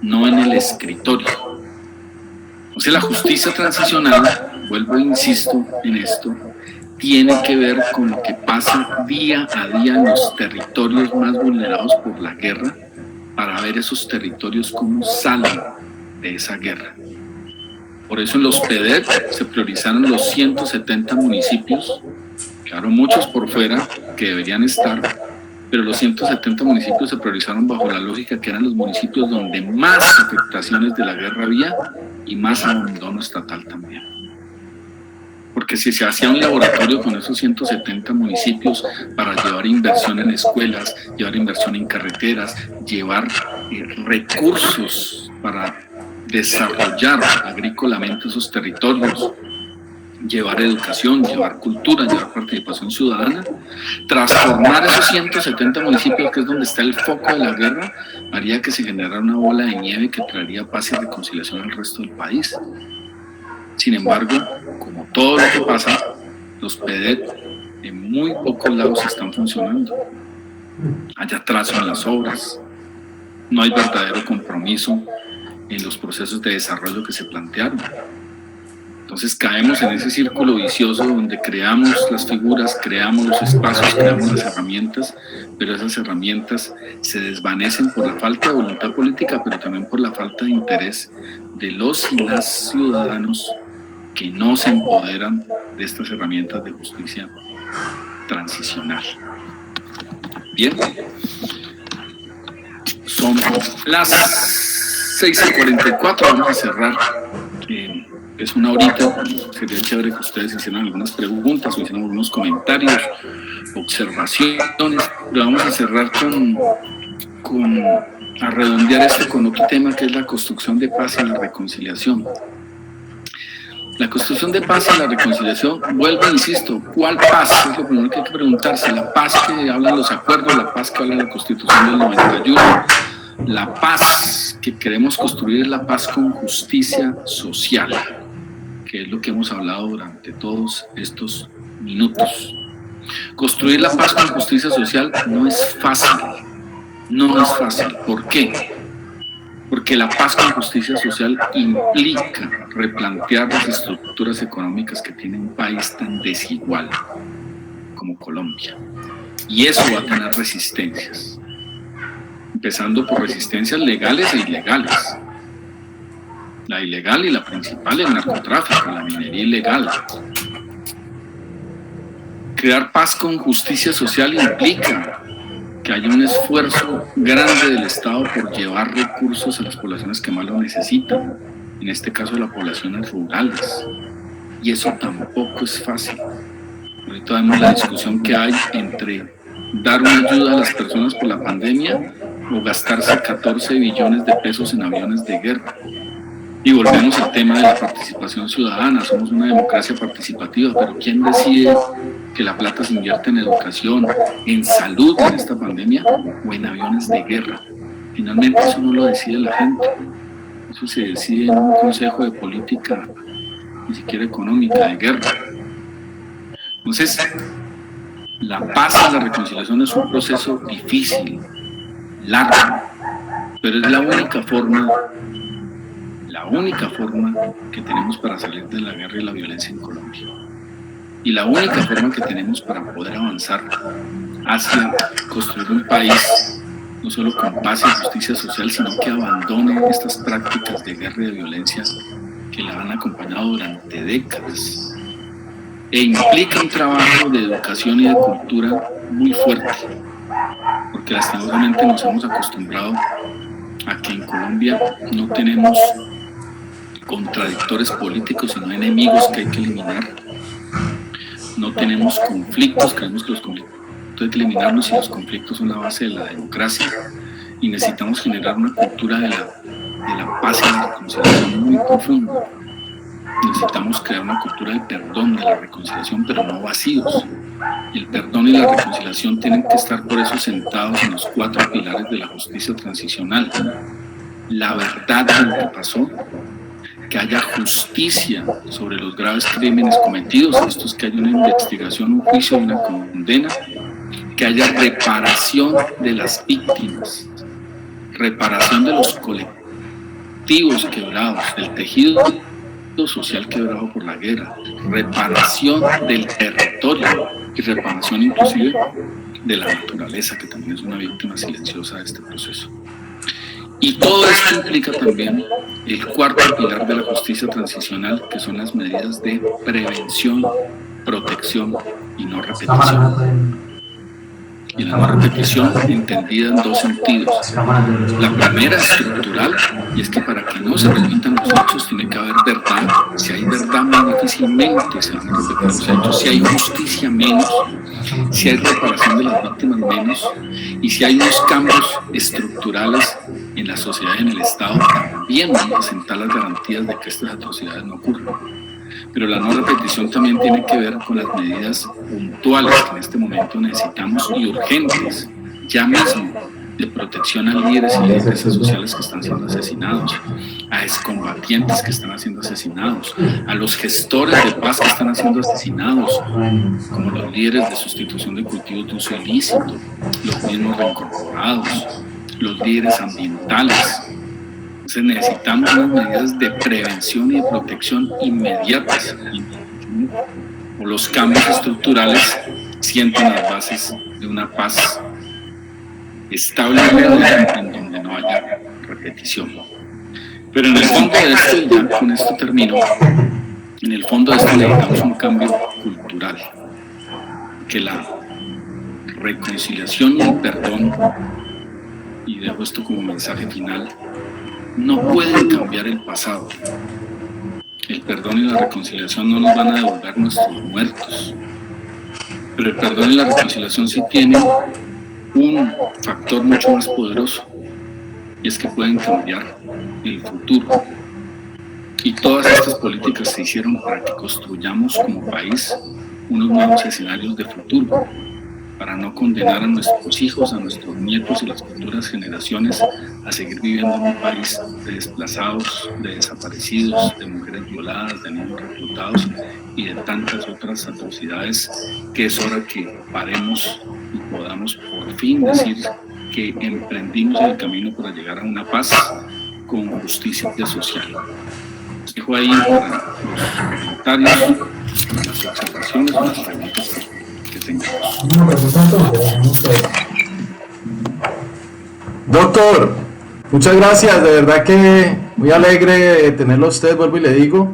no en el escritorio. O sea, la justicia transicional, vuelvo e insisto en esto, tiene que ver con lo que pasa día a día en los territorios más vulnerados por la guerra, para ver esos territorios cómo salen de esa guerra. Por eso en los PEDET se priorizaron los 170 municipios, quedaron muchos por fuera que deberían estar, pero los 170 municipios se priorizaron bajo la lógica que eran los municipios donde más afectaciones de la guerra había y más abandono estatal también. Porque si se hacía un laboratorio con esos 170 municipios para llevar inversión en escuelas, llevar inversión en carreteras, llevar recursos para desarrollar agrícolamente esos territorios, llevar educación, llevar cultura, llevar participación ciudadana, transformar esos 170 municipios, que es donde está el foco de la guerra, haría que se generara una bola de nieve que traería paz y reconciliación al resto del país. Sin embargo, como todo lo que pasa, los PEDET en muy pocos lados están funcionando. Hay atraso en las obras, no hay verdadero compromiso en los procesos de desarrollo que se plantearon. Entonces caemos en ese círculo vicioso donde creamos las figuras, creamos los espacios, creamos las herramientas, pero esas herramientas se desvanecen por la falta de voluntad política, pero también por la falta de interés de los y las ciudadanos que no se empoderan de estas herramientas de justicia transicional. Bien, son las 6:44, vamos a cerrar. Es una horita, sería chévere que ustedes hicieran algunas preguntas o hicieran algunos comentarios, observaciones, pero vamos a cerrar a redondear esto con otro tema, que es la construcción de paz y la reconciliación. La construcción de paz y la reconciliación, vuelvo e insisto, ¿cuál paz? Es lo primero que hay que preguntarse. La paz que hablan los acuerdos, la paz que habla la Constitución del 91, la paz que queremos construir es la paz con justicia social, que es lo que hemos hablado durante todos estos minutos. Construir la paz con justicia social no es fácil, no es fácil. ¿Por qué? Porque la paz con justicia social implica replantear las estructuras económicas que tiene un país tan desigual como Colombia. Y eso va a tener resistencias, empezando por resistencias legales e ilegales. La ilegal y la principal es el narcotráfico, la minería ilegal. Crear paz con justicia social implica que haya un esfuerzo grande del Estado por llevar recursos a las poblaciones que más lo necesitan, en este caso las poblaciones rurales. Y eso tampoco es fácil. Ahorita vemos la discusión que hay entre dar una ayuda a las personas por la pandemia o gastarse 14 billones de pesos en aviones de guerra. Y volvemos al tema de la participación ciudadana. Somos una democracia participativa, pero ¿quién decide que la plata se invierte en educación, en salud en esta pandemia o en aviones de guerra? Finalmente eso no lo decide la gente. Eso se decide en un consejo de política, ni siquiera económica, de guerra. Entonces, la paz y la reconciliación es un proceso difícil, largo, pero es la única forma la única forma que tenemos para salir de la guerra y la violencia en Colombia. Y la única forma que tenemos para poder avanzar hacia construir un país no solo con paz y justicia social, sino que abandone estas prácticas de guerra y de violencia que la han acompañado durante décadas. E implica un trabajo de educación y de cultura muy fuerte, porque lastimosamente nos hemos acostumbrado a que en Colombia no tenemos contradictores políticos, sino enemigos que hay que eliminar. No tenemos conflictos, creemos que los conflictos hay que eliminarlos y los conflictos son la base de la democracia, y necesitamos generar una cultura de la paz y la reconciliación muy profunda. Necesitamos crear una cultura del perdón, de la reconciliación, pero no vacíos. El perdón y la reconciliación tienen que estar por eso sentados en los 4 pilares de la justicia transicional. La verdad de lo que pasó, que haya justicia sobre los graves crímenes cometidos, esto es que haya una investigación, un juicio y una condena, que haya reparación de las víctimas, reparación de los colectivos quebrados, del tejido social quebrado por la guerra, reparación del territorio y reparación inclusive de la naturaleza, que también es una víctima silenciosa de este proceso. Y todo esto implica también el 4º pilar de la justicia transicional, que son las medidas de prevención, protección y no repetición. Y la no repetición entendida en 2 sentidos. La primera estructural, y es que para que no se repitan los hechos tiene que haber verdad. Si hay verdad, muy difícilmente se van a repetir los hechos. Si hay justicia, menos. Si hay reparación de las víctimas, menos. Y si hay unos cambios estructurales en la sociedad y en el Estado, también vamos a sentar las garantías de que estas atrocidades no ocurran. Pero la no repetición también tiene que ver con las medidas puntuales que en este momento necesitamos y urgentes, ya mismo, de protección a líderes y lideresas sociales que están siendo asesinados, a excombatientes que están siendo asesinados, a los gestores de paz que están siendo asesinados, como los líderes de sustitución de cultivos de uso ilícito, los mismos reincorporados, los líderes ambientales. Entonces necesitamos unas medidas de prevención y de protección inmediatas, o los cambios estructurales sientan las bases de una paz estable en donde no haya repetición. Pero en el fondo de esto, y ya con esto termino, en el fondo de esto necesitamos un cambio cultural, que la reconciliación y el perdón, y dejo esto como mensaje final, no pueden cambiar el pasado. El perdón y la reconciliación no nos van a devolver nuestros muertos, pero el perdón y la reconciliación sí tienen un factor mucho más poderoso, y es que pueden cambiar el futuro. Y todas estas políticas se hicieron para que construyamos como país unos nuevos escenarios de futuro, para no condenar a nuestros hijos, a nuestros nietos y las futuras generaciones a seguir viviendo en un país de desplazados, de desaparecidos, de mujeres violadas, de niños reclutados y de tantas otras atrocidades, que es hora que paremos y podamos por fin decir que emprendimos el camino para llegar a una paz con justicia social. Les dejo ahí para los comentarios, las observaciones, las preguntas que tengamos. Doctor, muchas gracias, de verdad que muy alegre de tenerlo a usted, vuelvo y le digo,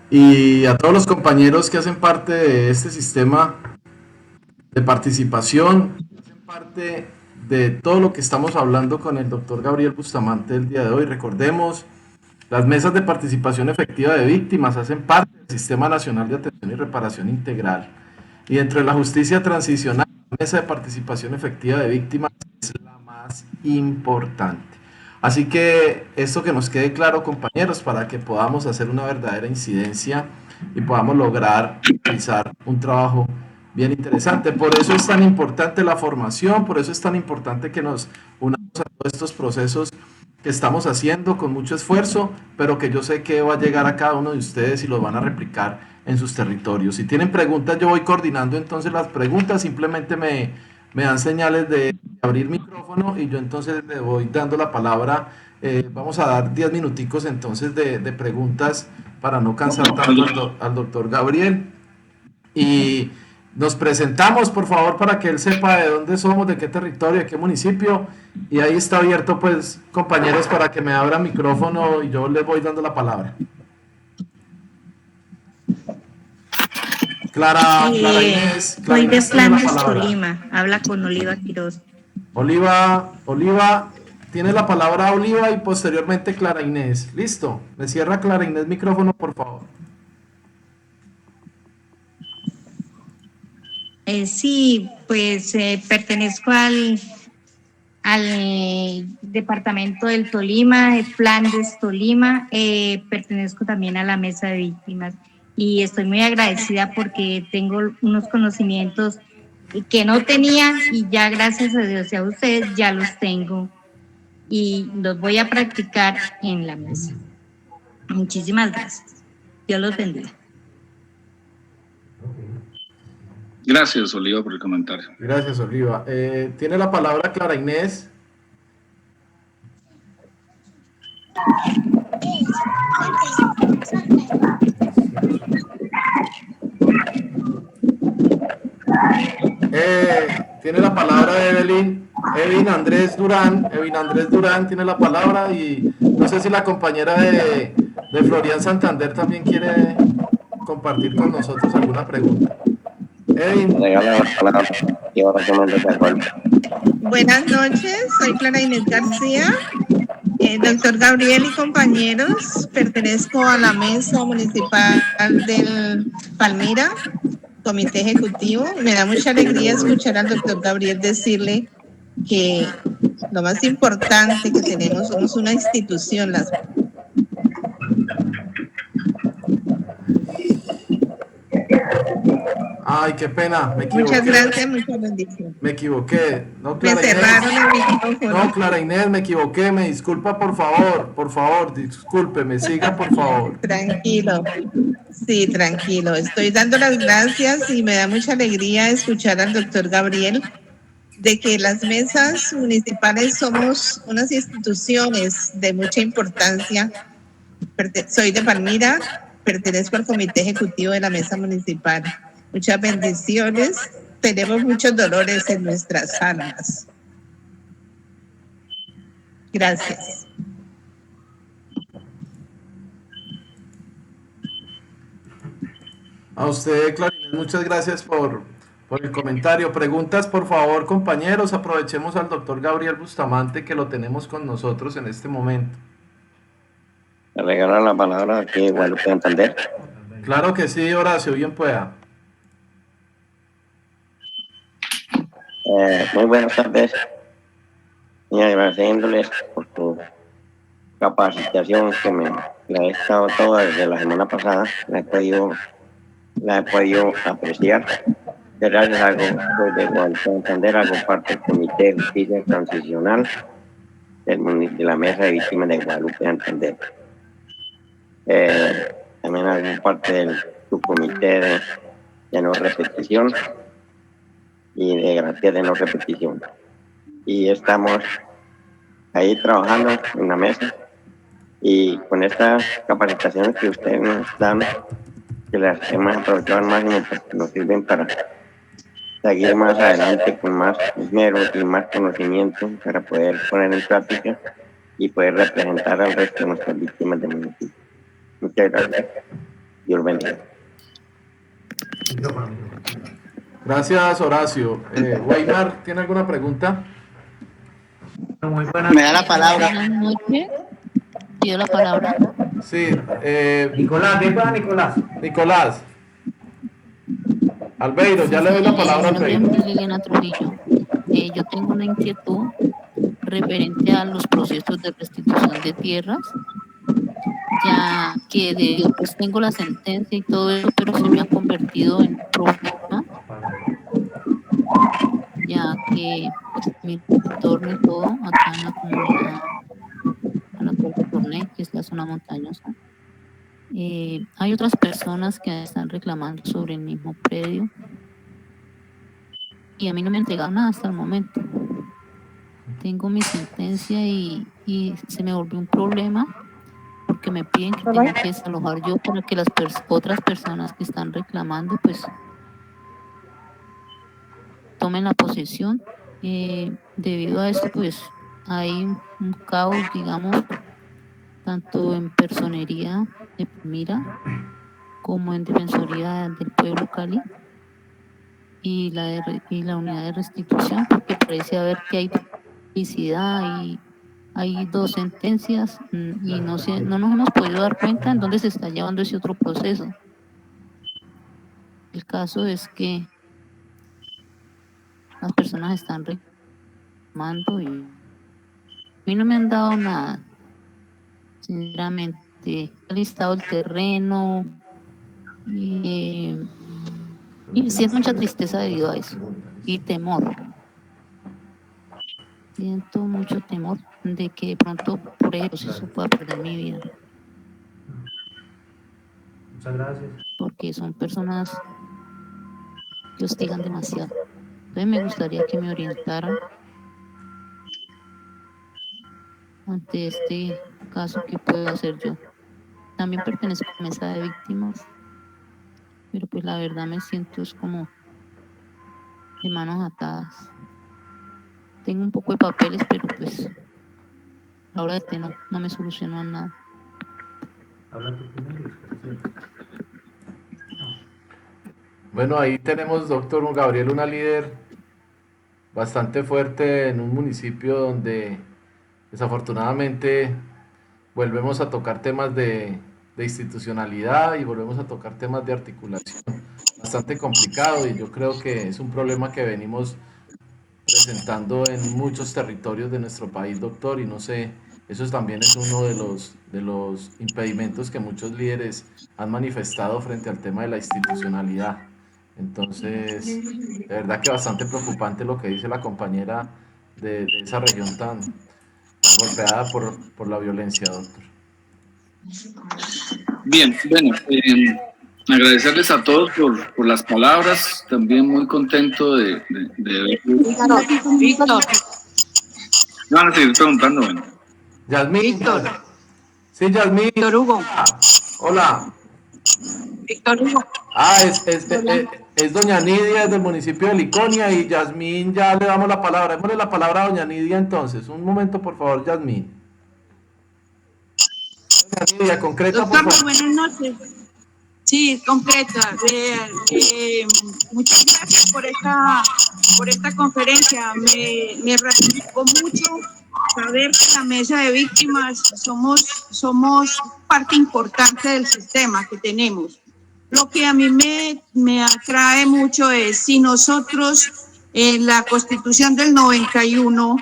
y a todos los compañeros que hacen parte de este sistema de participación, que hacen parte de todo lo que estamos hablando con el doctor Gabriel Bustamante el día de hoy. Recordemos, las mesas de participación efectiva de víctimas hacen parte del Sistema Nacional de Atención y Reparación Integral, y dentro de la justicia transicional, la mesa de participación efectiva de víctimas es la más importante. Así que esto que nos quede claro, compañeros, para que podamos hacer una verdadera incidencia y podamos lograr realizar un trabajo bien interesante. Por eso es tan importante la formación, por eso es tan importante que nos unamos a todos estos procesos que estamos haciendo con mucho esfuerzo, pero que yo sé que va a llegar a cada uno de ustedes y los van a replicar en sus territorios. Si tienen preguntas, yo voy coordinando entonces las preguntas, simplemente me dan señales de abrir micrófono micrófono y yo entonces le voy dando la palabra. Vamos a dar 10 minuticos entonces de preguntas para no cansar tanto al doctor Gabriel. Y nos presentamos, por favor, para que él sepa de dónde somos, de qué territorio, de qué municipio. Y ahí está abierto, pues, compañeros, para que me abra micrófono y yo les voy dando la palabra. Clara Inés. Soy de Flandes, Tolima. Habla con Oliva Quiroz. Oliva, tiene la palabra Oliva y posteriormente Clara Inés. Listo. Me cierra Clara Inés micrófono, por favor. Sí, pues pertenezco al departamento del Tolima, de Flandes, Tolima. Pertenezco también a la mesa de víctimas y estoy muy agradecida porque tengo unos conocimientos que no tenía y ya gracias a Dios y a ustedes ya los tengo y los voy a practicar en la mesa. Muchísimas gracias. Dios los bendiga. Gracias, Oliva, por el comentario. Gracias, Oliva. Tiene la palabra Clara Inés. Tiene la palabra Evin Andrés Durán tiene la palabra y no sé si la compañera de Florian Santander también quiere compartir con nosotros alguna pregunta. Evin. Buenas noches, soy Clara Inés García. Doctor Gabriel y compañeros, pertenezco a la mesa municipal del Palmira, comité ejecutivo. Me da mucha alegría escuchar al doctor Gabriel decirle que lo más importante que tenemos somos una institución. Ay, qué pena, me equivoqué. Muchas gracias, muchas bendiciones. Me equivoqué. No, Clara me cerraron Inés. El micrófono. No, Clara Inés, me equivoqué, me disculpa, por favor, discúlpeme, siga, por favor. Tranquilo, sí, tranquilo. Estoy dando las gracias y me da mucha alegría escuchar al doctor Gabriel de que las mesas municipales somos unas instituciones de mucha importancia. Soy de Palmira, pertenezco al comité ejecutivo de la mesa municipal. Muchas bendiciones. Tenemos muchos dolores en nuestras almas. Gracias. A usted, Clarín, muchas gracias por el comentario. Preguntas, por favor, compañeros. Aprovechemos al doctor Gabriel Bustamante, que lo tenemos con nosotros en este momento. ¿Me regalan la palabra aquí en Guadalupe Santander? Claro que sí, Horacio, bien pueda. Muy buenas tardes y agradeciéndoles por tu capacitación que la he estado toda desde la semana pasada, la he podido apreciar. Gracias a de Guadalupe Santander, hago parte del Comité de Justicia Transicional de la Mesa de Víctimas de Guadalupe Santander. También hago parte del subcomité de no repetición y de garantía de no repetición. Y estamos ahí trabajando en la mesa y con estas capacitaciones que ustedes nos dan, que las hemos aprovechado al máximo porque nos sirven para seguir más adelante con más esmero y más conocimiento para poder poner en práctica y poder representar al resto de nuestras víctimas del municipio. Muchas gracias. Dios bendiga. Gracias, Horacio. Weimar, ¿tiene alguna pregunta? Muy buena. Me da la palabra. Buenas noches. Pido la palabra. Sí. Nicolás, ¿qué pasa, Nicolás? Nicolás. Albeiro, ya le doy la palabra a Albeiro. Liliana Trujillo. Yo tengo una inquietud referente a los procesos de restitución de tierras, ya que pues tengo la sentencia y todo eso, pero se me ha convertido en problema, ya que pues, mi entorno y todo, acá en la comunidad, a la cual retorné, que es la zona montañosa, hay otras personas que están reclamando sobre el mismo predio y a mí no me han entregado nada hasta el momento. tengo mi sentencia y se me volvió un problema porque me piden que tengo que desalojar yo para que las otras personas que están reclamando pues tomen la posesión. Debido a esto pues hay un caos, digamos, tanto en personería de Palmira como en Defensoría del Pueblo Cali y la unidad de restitución, porque parece haber que hay duplicidad y hay dos sentencias y no nos hemos podido dar cuenta en dónde se está llevando ese otro proceso. El caso es que las personas están reclamando y a mí no me han dado nada, sinceramente. He listado el terreno y siento mucha tristeza debido a eso y temor. Siento mucho temor de que de pronto por eso pueda perder mi vida. Muchas gracias. Porque son personas que hostigan demasiado. Entonces me gustaría que me orientaran ante este caso que puedo hacer yo. También pertenezco a la mesa de víctimas, pero pues la verdad me siento es como de manos atadas. Tengo un poco de papeles, pero pues a la hora de que no me solucionan nada. Bueno, ahí tenemos, doctor Gabriel, una líder bastante fuerte en un municipio donde desafortunadamente volvemos a tocar temas de institucionalidad y volvemos a tocar temas de articulación bastante complicado, y yo creo que es un problema que venimos presentando en muchos territorios de nuestro país, doctor, y no sé, eso también es uno de los impedimentos que muchos líderes han manifestado frente al tema de la institucionalidad. Entonces, de verdad que bastante preocupante lo que dice la compañera de esa región tan golpeada por la violencia, doctor. Bien, bueno, agradecerles a todos por las palabras, también muy contento de ver. Víctor. Van a seguir preguntando, bueno. Yasmín. Víctor. Sí, Yasmín. Víctor Hugo. Hola. Víctor Hugo. Es doña Nidia del municipio de Liconia, y Yasmín ya le damos la palabra. Démosle la palabra a doña Nidia entonces. Un momento, por favor, Yasmín. Doña Nidia, concreta, Doctor, por favor. buenas noches. Sí, concreta. Muchas gracias por esta conferencia. Me ratificó mucho saber que la mesa de víctimas somos parte importante del sistema que tenemos. Lo que a mí me atrae mucho es si nosotros en la Constitución del 91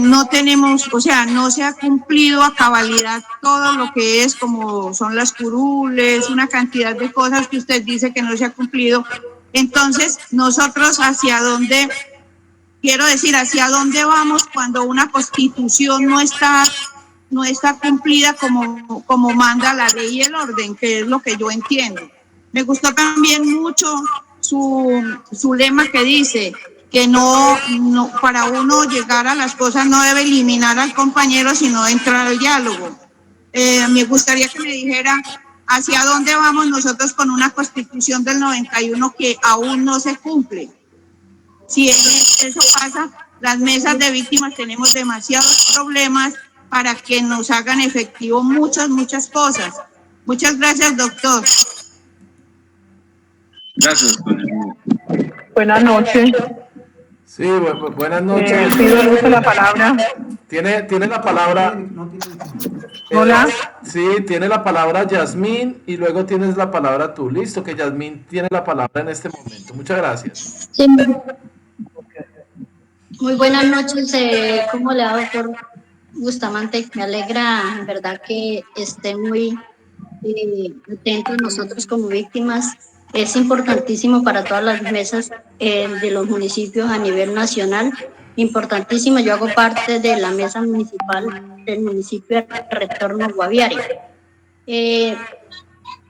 no tenemos, o sea, no se ha cumplido a cabalidad todo lo que es como son las curules, una cantidad de cosas que usted dice que no se ha cumplido. Entonces, nosotros hacia dónde vamos cuando una Constitución no está cumplida como manda la ley y el orden, que es lo que yo entiendo. Me gustó también mucho su lema que dice que no para uno llegar a las cosas no debe eliminar al compañero, sino entrar al diálogo. Me gustaría que me dijera hacia dónde vamos nosotros con una Constitución del 91 que aún no se cumple. Si eso pasa, las mesas de víctimas tenemos demasiados problemas para que nos hagan efectivo muchas cosas. Muchas gracias, doctor. Gracias. Buenas noches. Sí, buenas noches. Pido el uso de la palabra. Tiene la palabra. Hola. Sí, tiene la palabra Yasmín y luego tienes la palabra tú. Listo, que Yasmín tiene la palabra en este momento. Muchas gracias. Sí. Muy buenas noches. ¿Cómo le va, doctor Bustamante? Me alegra, en verdad, que esté muy atento a nosotros como víctimas. Es importantísimo para todas las mesas de los municipios a nivel nacional. Importantísimo. Yo hago parte de la mesa municipal del municipio de Retorno Guaviare.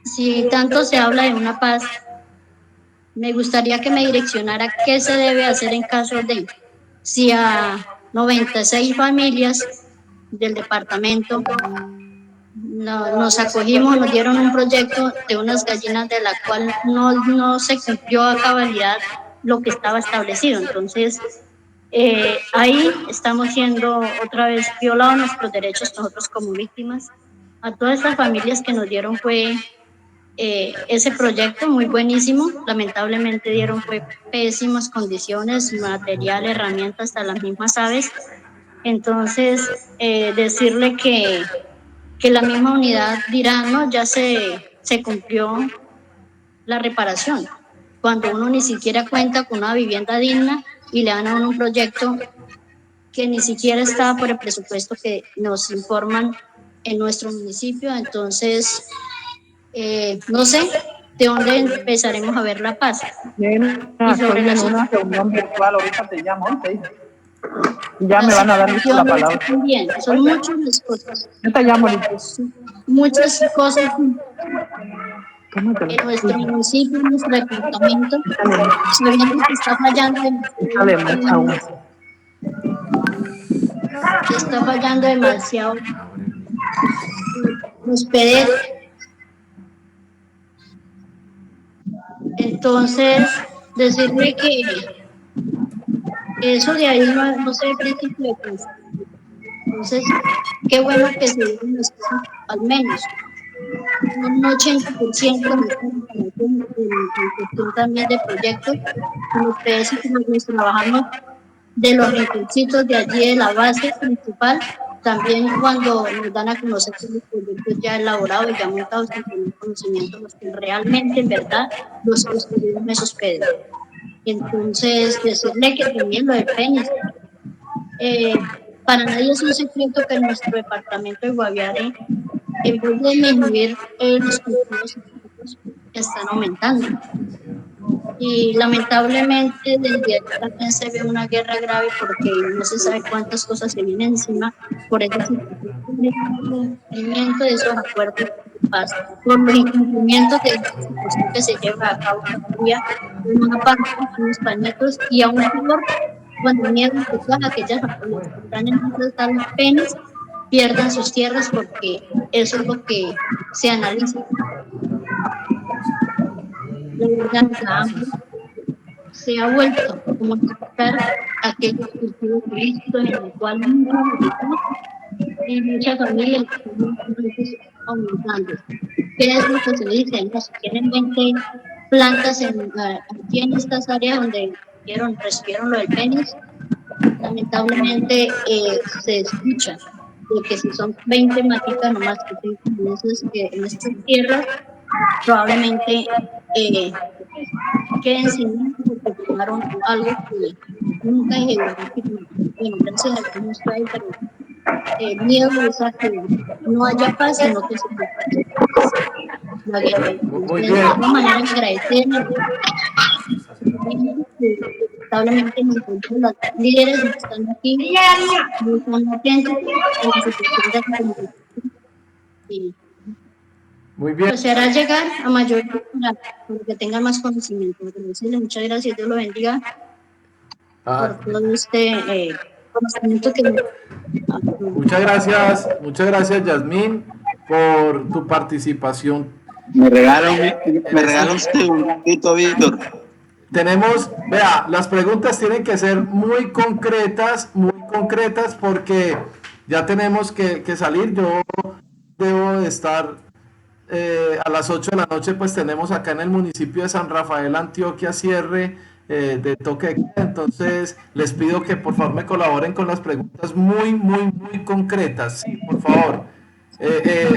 Si tanto se habla de una paz, me gustaría que me direccionara qué se debe hacer en caso de si a 96 familias del departamento nos acogimos, nos dieron un proyecto de unas gallinas de la cual no se cumplió a cabalidad lo que estaba establecido. Entonces, ahí estamos siendo otra vez violados nuestros derechos nosotros como víctimas. A todas estas familias que nos dieron fue ese proyecto muy buenísimo, lamentablemente dieron fue pésimas condiciones, material, herramientas, hasta las mismas aves. Entonces, decirle que la misma unidad dirá, no, ya se cumplió la reparación, cuando uno ni siquiera cuenta con una vivienda digna y le dan a uno un proyecto que ni siquiera estaba por el presupuesto que nos informan en nuestro municipio. Entonces, no sé de dónde empezaremos a ver la paz. Y sobre la una reunión virtual, ahorita te llamo, ¿sí? Ya me van a dar la palabra. También, son muchas las cosas. Yo te llamo, muchas cosas en nuestro municipio, en nuestro departamento, sabiendo que está fallando demasiado. Los PDR. Entonces, decirle que eso de ahí no se ve principio de cosa. Entonces, qué bueno que se dieron las cosas, al menos un 80% en cuestión también de proyectos, con ustedes que nos trabajamos de los rinconcitos de allí de la base principal, también cuando nos dan a conocer los proyectos ya elaborados y ya montados sin tener conocimiento, los que realmente en verdad los construyeron esos pedros. Entonces, decirle que también lo del PENIS, para nadie es un secreto que en nuestro departamento de Guaviare, en vez de disminuir los cultivos están aumentando. Y lamentablemente desde aquí también se ve una guerra grave porque no se sabe cuántas cosas se vienen encima por ese incumplimiento de esos acuerdos de paz, por los incumplimientos de la situación que se lleva a cabo en una parte de los pañitos y aún peor cuando niegan que todas aquellas familias que están en esas tales penas pierdan sus tierras, porque eso es lo que se analiza. La hambre se ha vuelto como quitar aquellos cultivos turísticos en el cual y muchas familias están aumentando. ¿Qué es lo que se dice? No, si tienen 20 plantas aquí en estas áreas donde recibieron lo del PENIS, lamentablemente se escucha de que si son 20 maticas nomás que tengan en estas tierras, probablemente queden sin porque tomaron algo que nunca dijeron. Bueno, gracias a Dios no está ahí, pero el miedo es a que no haya paz, sino que se la guerra. Muy de alguna manera agradecerle lamentablemente me encuentro los líderes que están aquí muy atentos en la situación de la comunidad. Muy bien. Pues se hará llegar a mayor para que tengan más conocimiento. Muchas gracias, Dios lo bendiga por todo este conocimiento que Muchas gracias, Yasmín, por tu participación. Me regala un segundito, Víctor. Tenemos, vea, las preguntas tienen que ser muy concretas porque ya tenemos que salir. Yo debo de estar a las 8 de la noche, pues tenemos acá en el municipio de San Rafael, Antioquia, cierre de toque de queda. Entonces les pido que por favor me colaboren con las preguntas muy concretas, sí, por favor.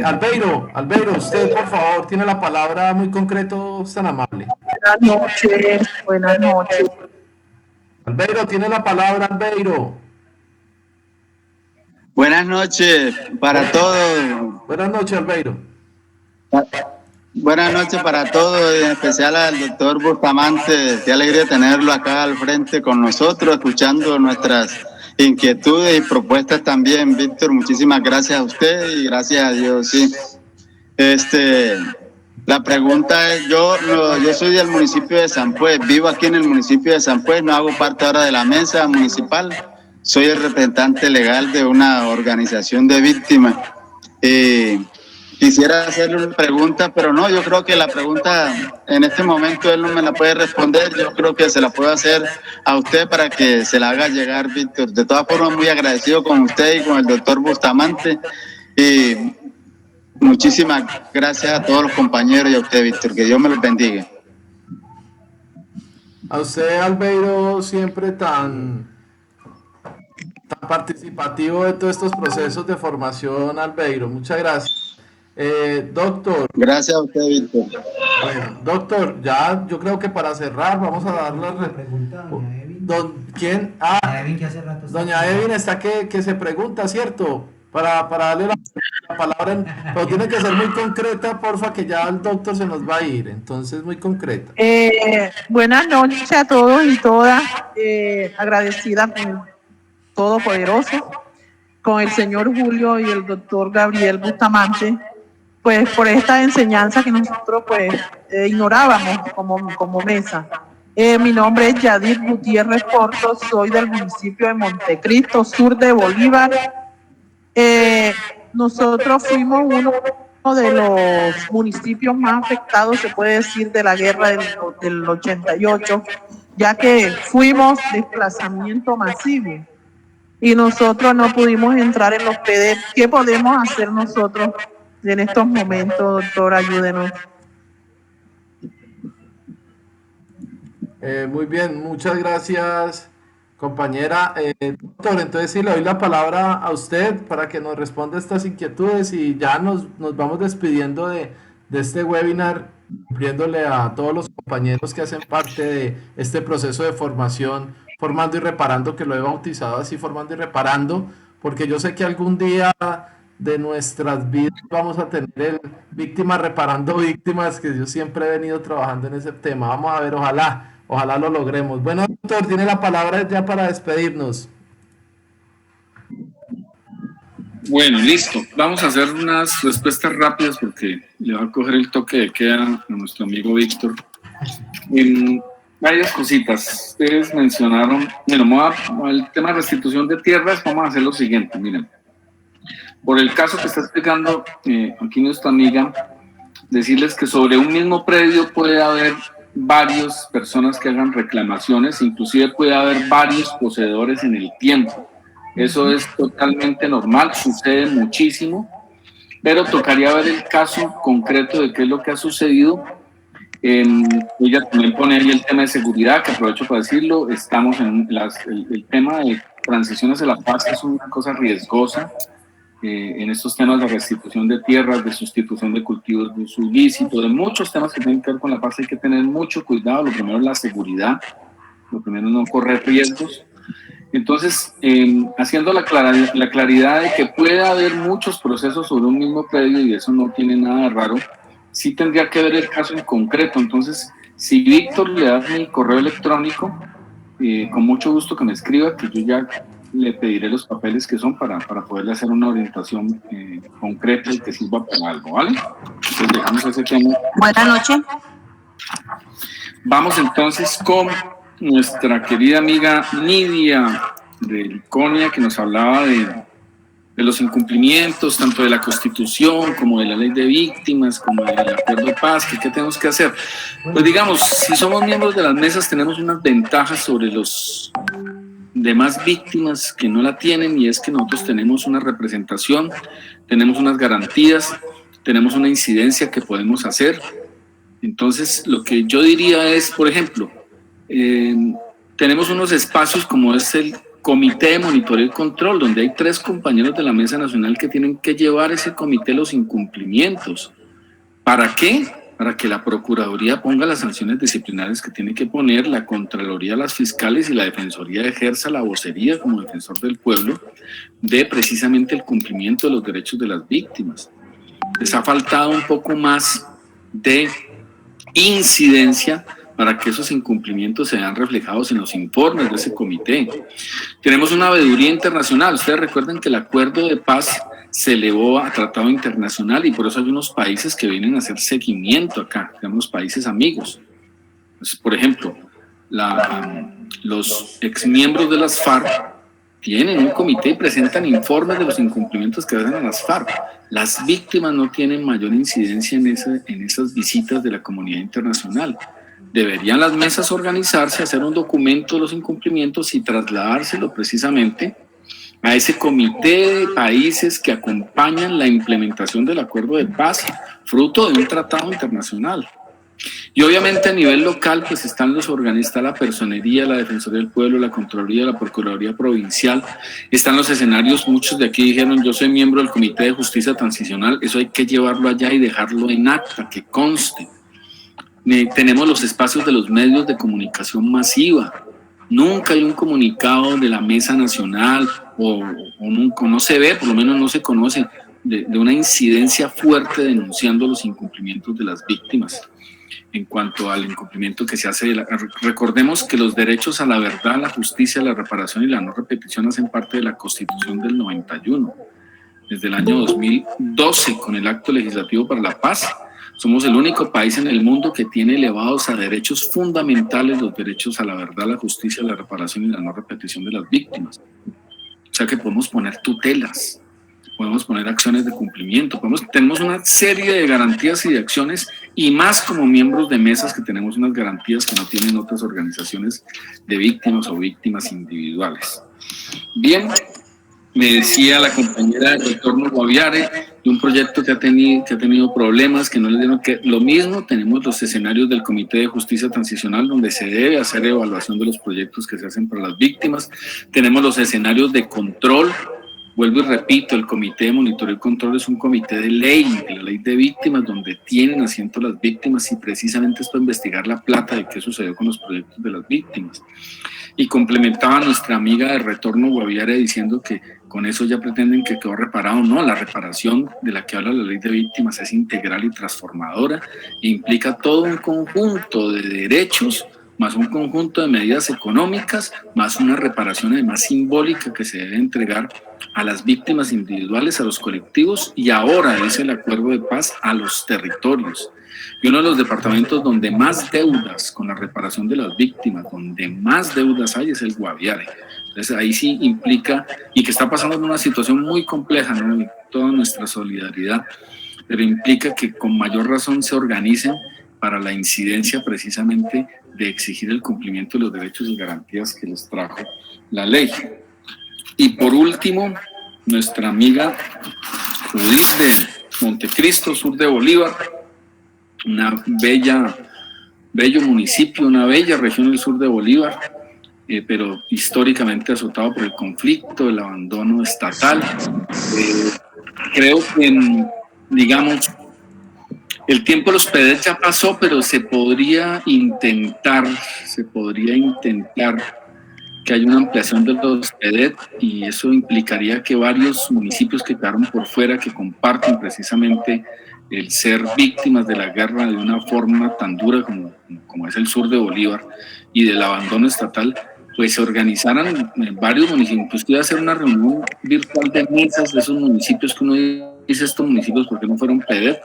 Albeiro, usted por favor tiene la palabra, muy concreto, es tan amable. Buenas noches. Albeiro, tiene la palabra, Albeiro. Buenas noches para todos. Buenas noches, Albeiro. Buenas noches para todos, y en especial al doctor Bustamante. Qué alegría tenerlo acá al frente con nosotros, escuchando nuestras inquietudes y propuestas también. Víctor, muchísimas gracias a usted y gracias a Dios. Sí. La pregunta es, yo soy del municipio de San Pues, vivo aquí en el municipio de San Pues, no hago parte ahora de la mesa municipal, soy el representante legal de una organización de víctimas. Quisiera hacerle una pregunta, pero no, yo creo que la pregunta en este momento él no me la puede responder. Yo creo que se la puedo hacer a usted para que se la haga llegar, Víctor. De todas formas, muy agradecido con usted y con el doctor Bustamante. Y muchísimas gracias a todos los compañeros y a usted, Víctor. Que Dios me los bendiga. A usted, Albeiro, siempre tan participativo de todos estos procesos de formación, Albeiro. Muchas gracias. Doctor. Gracias a usted, Víctor. Bueno, doctor, ya yo creo que para cerrar vamos a darle pregunta, doña Evin. ¿Quién? Doña Evin, que hace rato doña Evin está que se pregunta, ¿cierto? Para darle la palabra, pero tiene que ser muy concreta, porfa, que ya el doctor se nos va a ir, entonces muy concreta. Buenas noches a todos y todas, agradecida con el Todopoderoso, con el señor Julio y el doctor Gabriel Bustamante, pues por esta enseñanza que nosotros pues ignorábamos como mesa. Mi nombre es Yadir Gutiérrez Porto, soy del municipio de Montecristo, sur de Bolívar. Nosotros fuimos uno de los municipios más afectados, se puede decir, de la guerra del 88, ya que fuimos desplazamiento masivo y nosotros no pudimos entrar en los PD. ¿Qué podemos hacer nosotros en estos momentos, doctor? Ayúdenos. Muy bien, muchas gracias, compañera. Doctor, entonces sí le doy la palabra a usted para que nos responda estas inquietudes y ya nos vamos despidiendo de este webinar, cumpliéndole a todos los compañeros que hacen parte de este proceso de formación, Formando y Reparando, que lo he bautizado así, Formando y Reparando, porque yo sé que algún día de nuestras vidas vamos a tener el Víctimas Reparando Víctimas, que yo siempre he venido trabajando en ese tema. Vamos a ver, ojalá lo logremos. Bueno, doctor, tiene la palabra ya para despedirnos. Bueno, listo. Vamos a hacer unas respuestas rápidas porque le va a coger el toque de queda a nuestro amigo Víctor. Varias cositas. Ustedes mencionaron, bueno, el tema de restitución de tierras, vamos a hacer lo siguiente, miren. Por el caso que está explicando aquí nuestra amiga, decirles que sobre un mismo predio puede haber varias personas que hagan reclamaciones, inclusive puede haber varios poseedores en el tiempo. Eso es totalmente normal, sucede muchísimo, pero tocaría ver el caso concreto de qué es lo que ha sucedido. Ella también pone ahí el tema de seguridad, que aprovecho para decirlo. Estamos en el tema de transiciones de la paz, que es una cosa riesgosa. En estos temas de restitución de tierras, de sustitución de cultivos de uso ilícito, de muchos temas que tienen que ver con la paz, hay que tener mucho cuidado. Lo primero es la seguridad, lo primero es no correr riesgos. Entonces, haciendo la claridad de que puede haber muchos procesos sobre un mismo predio y eso no tiene nada de raro, sí tendría que ver el caso en concreto. Entonces, si Víctor le da mi correo electrónico, con mucho gusto que me escriba, que yo ya le pediré los papeles que son para poderle hacer una orientación concreta y que sirva para algo, ¿vale? Entonces dejamos ese tema. Buenas noches. Vamos entonces con nuestra querida amiga Nidia de Liconia, que nos hablaba de los incumplimientos, tanto de la Constitución como de la Ley de Víctimas, como del Acuerdo de Paz, que qué tenemos que hacer. Pues digamos, si somos miembros de las mesas tenemos unas ventajas sobre los demás víctimas que no la tienen, y es que nosotros tenemos una representación, tenemos unas garantías, tenemos una incidencia que podemos hacer. Entonces, lo que yo diría es, por ejemplo, tenemos unos espacios como es el Comité de Monitoreo y Control, donde hay 3 compañeros de la Mesa Nacional que tienen que llevar ese comité los incumplimientos. ¿Para qué? Para que la Procuraduría ponga las sanciones disciplinarias que tiene que poner, la Contraloría, las fiscales y la Defensoría ejerza la vocería como defensor del pueblo de precisamente el cumplimiento de los derechos de las víctimas. Les ha faltado un poco más de incidencia para que esos incumplimientos se vean reflejados en los informes de ese comité. Tenemos una veeduría internacional. Ustedes recuerden que el Acuerdo de Paz se elevó a tratado internacional y por eso hay unos países que vienen a hacer seguimiento acá, tenemos países amigos. Pues, por ejemplo, los exmiembros de las FARC tienen un comité y presentan informes de los incumplimientos que hacen a las FARC. Las víctimas no tienen mayor incidencia en esas visitas de la comunidad internacional. Deberían las mesas organizarse, hacer un documento de los incumplimientos y trasladárselo precisamente a ese comité de países que acompañan la implementación del acuerdo de paz, fruto de un tratado internacional. Y obviamente a nivel local pues están los organistas, la Personería, la Defensoría del Pueblo, la Contraloría, la Procuraduría Provincial, están los escenarios, muchos de aquí dijeron yo soy miembro del Comité de Justicia Transicional, eso hay que llevarlo allá y dejarlo en acta, que conste. Tenemos los espacios de los medios de comunicación masiva, nunca hay un comunicado de la Mesa Nacional o nunca, no se ve, por lo menos no se conoce de una incidencia fuerte denunciando los incumplimientos de las víctimas. En cuanto al incumplimiento que se hace, recordemos que los derechos a la verdad, la justicia, la reparación y la no repetición hacen parte de la Constitución del 91. Desde el año 2012, con el Acto Legislativo para la Paz, somos el único país en el mundo que tiene elevados a derechos fundamentales los derechos a la verdad, la justicia, la reparación y la no repetición de las víctimas. O sea que podemos poner tutelas, podemos poner acciones de cumplimiento, tenemos una serie de garantías y de acciones, y más como miembros de mesas que tenemos unas garantías que no tienen otras organizaciones de víctimas o víctimas individuales. Bien, me decía la compañera del Retorno Guaviare de un proyecto que ha tenido problemas, que no le dieron, que lo mismo tenemos los escenarios del Comité de Justicia Transicional donde se debe hacer evaluación de los proyectos que se hacen para las víctimas, tenemos los escenarios de control. Vuelvo y repito, el Comité de Monitoreo y Control es un comité de ley, de la ley de víctimas, donde tienen asiento las víctimas y precisamente es para investigar la plata de qué sucedió con los proyectos de las víctimas. Y complementaba a nuestra amiga de Retorno Guaviare diciendo que con eso ya pretenden que quedó reparado. No, la reparación de la que habla la ley de víctimas es integral y transformadora e implica todo un conjunto de derechos más un conjunto de medidas económicas, más una reparación además simbólica que se debe entregar a las víctimas individuales, a los colectivos y ahora, dice el acuerdo de paz, a los territorios. Y uno de los departamentos donde más deudas con la reparación de las víctimas, donde más deudas hay, es el Guaviare. Entonces ahí sí implica, y que está pasando en una situación muy compleja, ¿no? Y toda nuestra solidaridad, pero implica que con mayor razón se organicen para la incidencia precisamente de exigir el cumplimiento de los derechos y garantías que les trajo la ley. Y por último, nuestra amiga Judith de Montecristo, sur de Bolívar, una bello municipio, una bella región del sur de Bolívar, pero históricamente azotado por el conflicto, el abandono estatal. Creo que, digamos, el tiempo de los PEDET ya pasó, pero se podría intentar que haya una ampliación de los PEDET y eso implicaría que varios municipios que quedaron por fuera, que comparten precisamente el ser víctimas de la guerra de una forma tan dura como es el sur de Bolívar y del abandono estatal, pues se organizaran en varios municipios, inclusive hacer una reunión virtual de mesas de esos municipios que uno dice estos municipios porque no fueron PEDET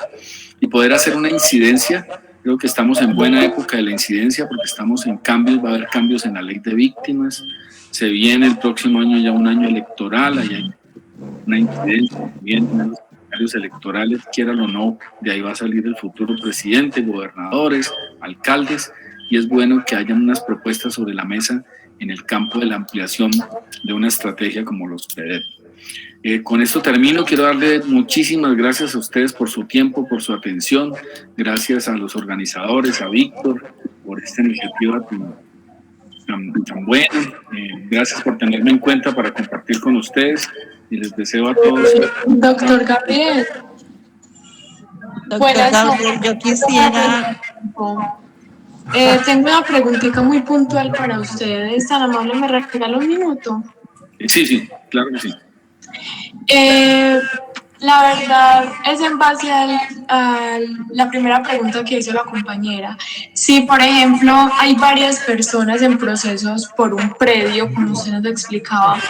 y poder hacer una incidencia. Creo que estamos en buena época de la incidencia porque estamos en cambios, va a haber cambios en la ley de víctimas, se viene el próximo año ya un año electoral, ahí hay una incidencia, vienen los escenarios electorales, quieran o no, de ahí va a salir el futuro presidente, gobernadores, alcaldes, y es bueno que hayan unas propuestas sobre la mesa en el campo de la ampliación de una estrategia como los PEDET. Con esto termino, quiero darle muchísimas gracias a ustedes por su tiempo, por su atención, gracias a los organizadores, a Víctor, por esta iniciativa tan buena, gracias por tenerme en cuenta para compartir con ustedes y les deseo a todos. Doctor Gabriel. Doctor Gabriel, yo quisiera... tengo una preguntita muy puntual para ustedes, tan amable, ¿me regala un minuto? Sí, claro que sí. La verdad es en base a la primera pregunta que hizo la compañera. Si, por ejemplo, hay varias personas en procesos por un predio, como usted nos explicaba,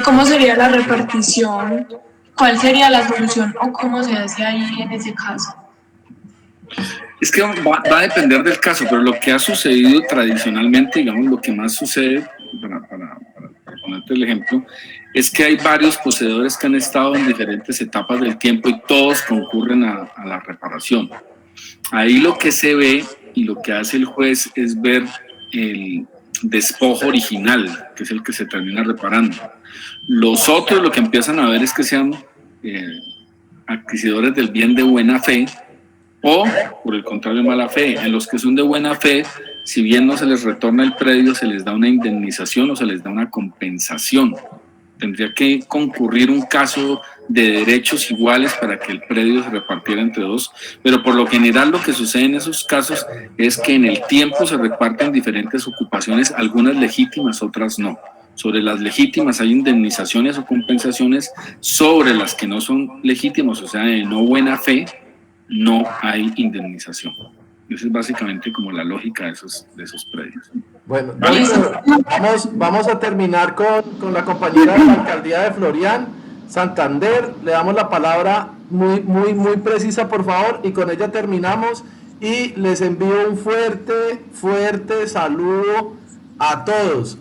¿cómo sería la repartición? ¿Cuál sería la solución o cómo se hace ahí en ese caso? Es que va a depender del caso, pero lo que ha sucedido tradicionalmente, digamos, lo que más sucede, para ponerte el ejemplo, es que hay varios poseedores que han estado en diferentes etapas del tiempo y todos concurren a la reparación. Ahí lo que se ve y lo que hace el juez es ver el despojo original, que es el que se termina reparando. Los otros lo que empiezan a ver es que sean adquisidores del bien de buena fe o, por el contrario, mala fe. En los que son de buena fe, si bien no se les retorna el predio, se les da una indemnización o se les da una compensación. Tendría que concurrir un caso de derechos iguales para que el predio se repartiera entre dos, pero por lo general lo que sucede en esos casos es que en el tiempo se reparten diferentes ocupaciones, algunas legítimas, otras no. Sobre las legítimas hay indemnizaciones o compensaciones, sobre las que no son legítimas, o sea, de no buena fe, no hay indemnización. Esa es básicamente como la lógica de esos predios. Bueno, vamos a terminar con la compañera de la alcaldía de Florian, Santander. Le damos la palabra muy precisa, por favor, y con ella terminamos. Y les envío un fuerte saludo a todos,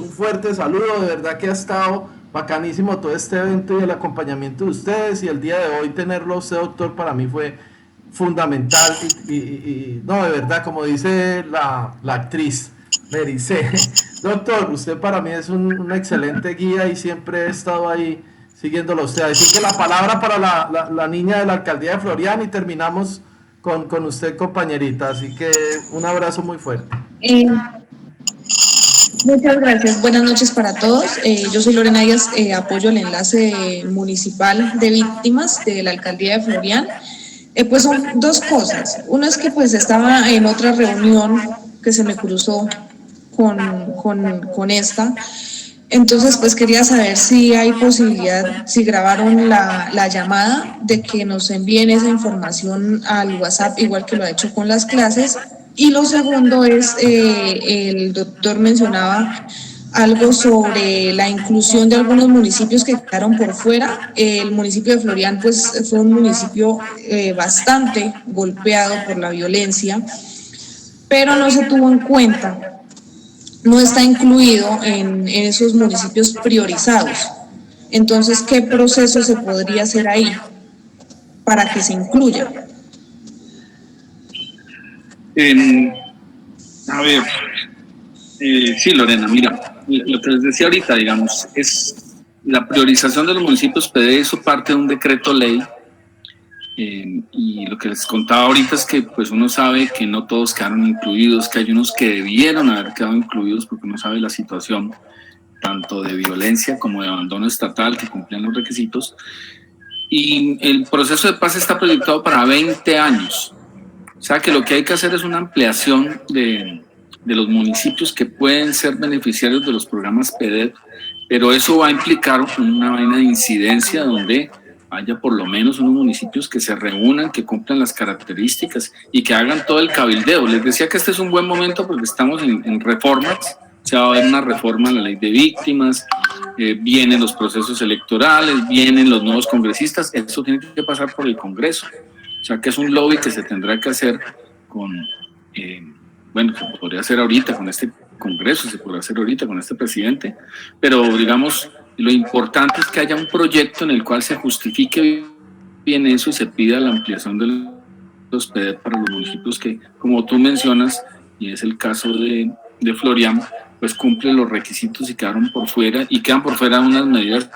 un fuerte saludo. De verdad que ha estado bacanísimo todo este evento y el acompañamiento de ustedes, y el día de hoy tenerlo a usted, doctor, para mí fue fundamental y no, de verdad, como dice la actriz, me dice, doctor, usted para mí es una excelente guía y siempre he estado ahí siguiéndolo a usted. Así que la palabra para la niña de la alcaldía de Florian y terminamos con usted, compañerita. Así que un abrazo muy fuerte. Muchas gracias. Buenas noches para todos. Yo soy Lorena Díaz, apoyo el enlace municipal de víctimas de la alcaldía de Florian. Pues son dos cosas. Una es que pues estaba en otra reunión que se me cruzó con esta. Entonces pues quería saber si hay posibilidad, si grabaron la llamada, de que nos envíen esa información al WhatsApp, igual que lo ha hecho con las clases. Y lo segundo es, el doctor mencionaba algo sobre la inclusión de algunos municipios que quedaron por fuera. El municipio de Florian pues fue un municipio bastante golpeado por la violencia, pero no se tuvo en cuenta, no está incluido en esos municipios priorizados. Entonces, ¿qué proceso se podría hacer ahí para que se incluya? A ver, sí, Lorena, mira, lo que les decía ahorita, digamos, es la priorización de los municipios PD, eso parte de un decreto ley, y lo que les contaba ahorita es que pues uno sabe que no todos quedaron incluidos, que hay unos que debieron haber quedado incluidos porque uno sabe la situación tanto de violencia como de abandono estatal, que cumplían los requisitos, y el proceso de paz está proyectado para 20 años. O sea que lo que hay que hacer es una ampliación de los municipios que pueden ser beneficiarios de los programas PEDET, pero eso va a implicar una vaina de incidencia donde haya por lo menos unos municipios que se reúnan, que cumplan las características y que hagan todo el cabildeo. Les decía que este es un buen momento porque estamos en reformas, o sea, va a haber una reforma a la ley de víctimas, vienen los procesos electorales, vienen los nuevos congresistas, eso tiene que pasar por el Congreso. O sea que es un lobby que se tendrá que hacer con, bueno, se podría hacer ahorita con este Congreso, se podría hacer ahorita con este presidente, pero digamos, lo importante es que haya un proyecto en el cual se justifique bien eso y se pida la ampliación de los PEDET para los municipios que, como tú mencionas, y es el caso de Florian, pues cumplen los requisitos y quedaron por fuera, y quedan por fuera unas medidas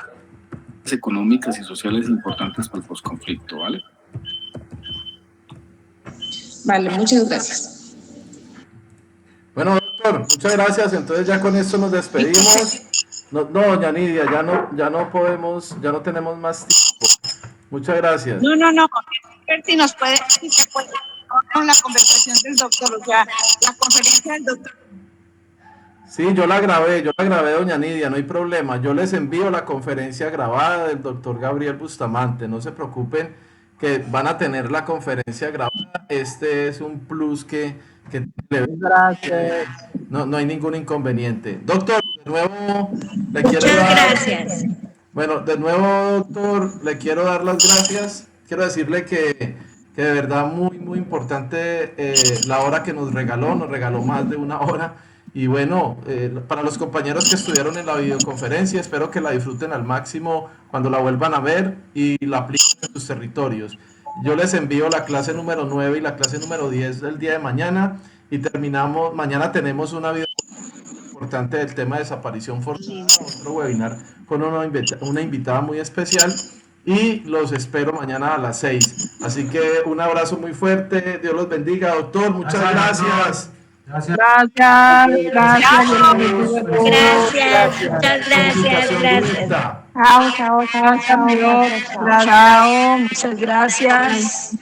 económicas y sociales importantes para el posconflicto, ¿vale? Vale, muchas gracias. Bueno, doctor, muchas gracias. Entonces ya con esto nos despedimos. No, doña Nidia, ya no podemos, ya no tenemos más tiempo. Muchas gracias. No. Si nos puede, si se puede, con la conversación del doctor, o sea, la conferencia del doctor. Sí, yo la grabé, doña Nidia, no hay problema. Yo les envío la conferencia grabada del doctor Gabriel Bustamante. No se preocupen que van a tener la conferencia grabada. Este es un plus que gracias. No hay ningún inconveniente. Doctor, de nuevo le Muchas quiero dar, gracias. Bueno, de nuevo, doctor, le quiero dar las gracias. Quiero decirle que de verdad muy importante la hora que nos regaló más de una hora, Y bueno, para los compañeros que estuvieron en la videoconferencia, espero que la disfruten al máximo cuando la vuelvan a ver y la apliquen en sus territorios. Yo les envío la clase número 9 y la clase número 10 del día de mañana y terminamos, mañana tenemos una video importante del tema de desaparición forzada, otro webinar con una invitada muy especial y los espero mañana a las 6. Así que un abrazo muy fuerte, Dios los bendiga, doctor, muchas gracias. Gracias. Chao, muchas gracias.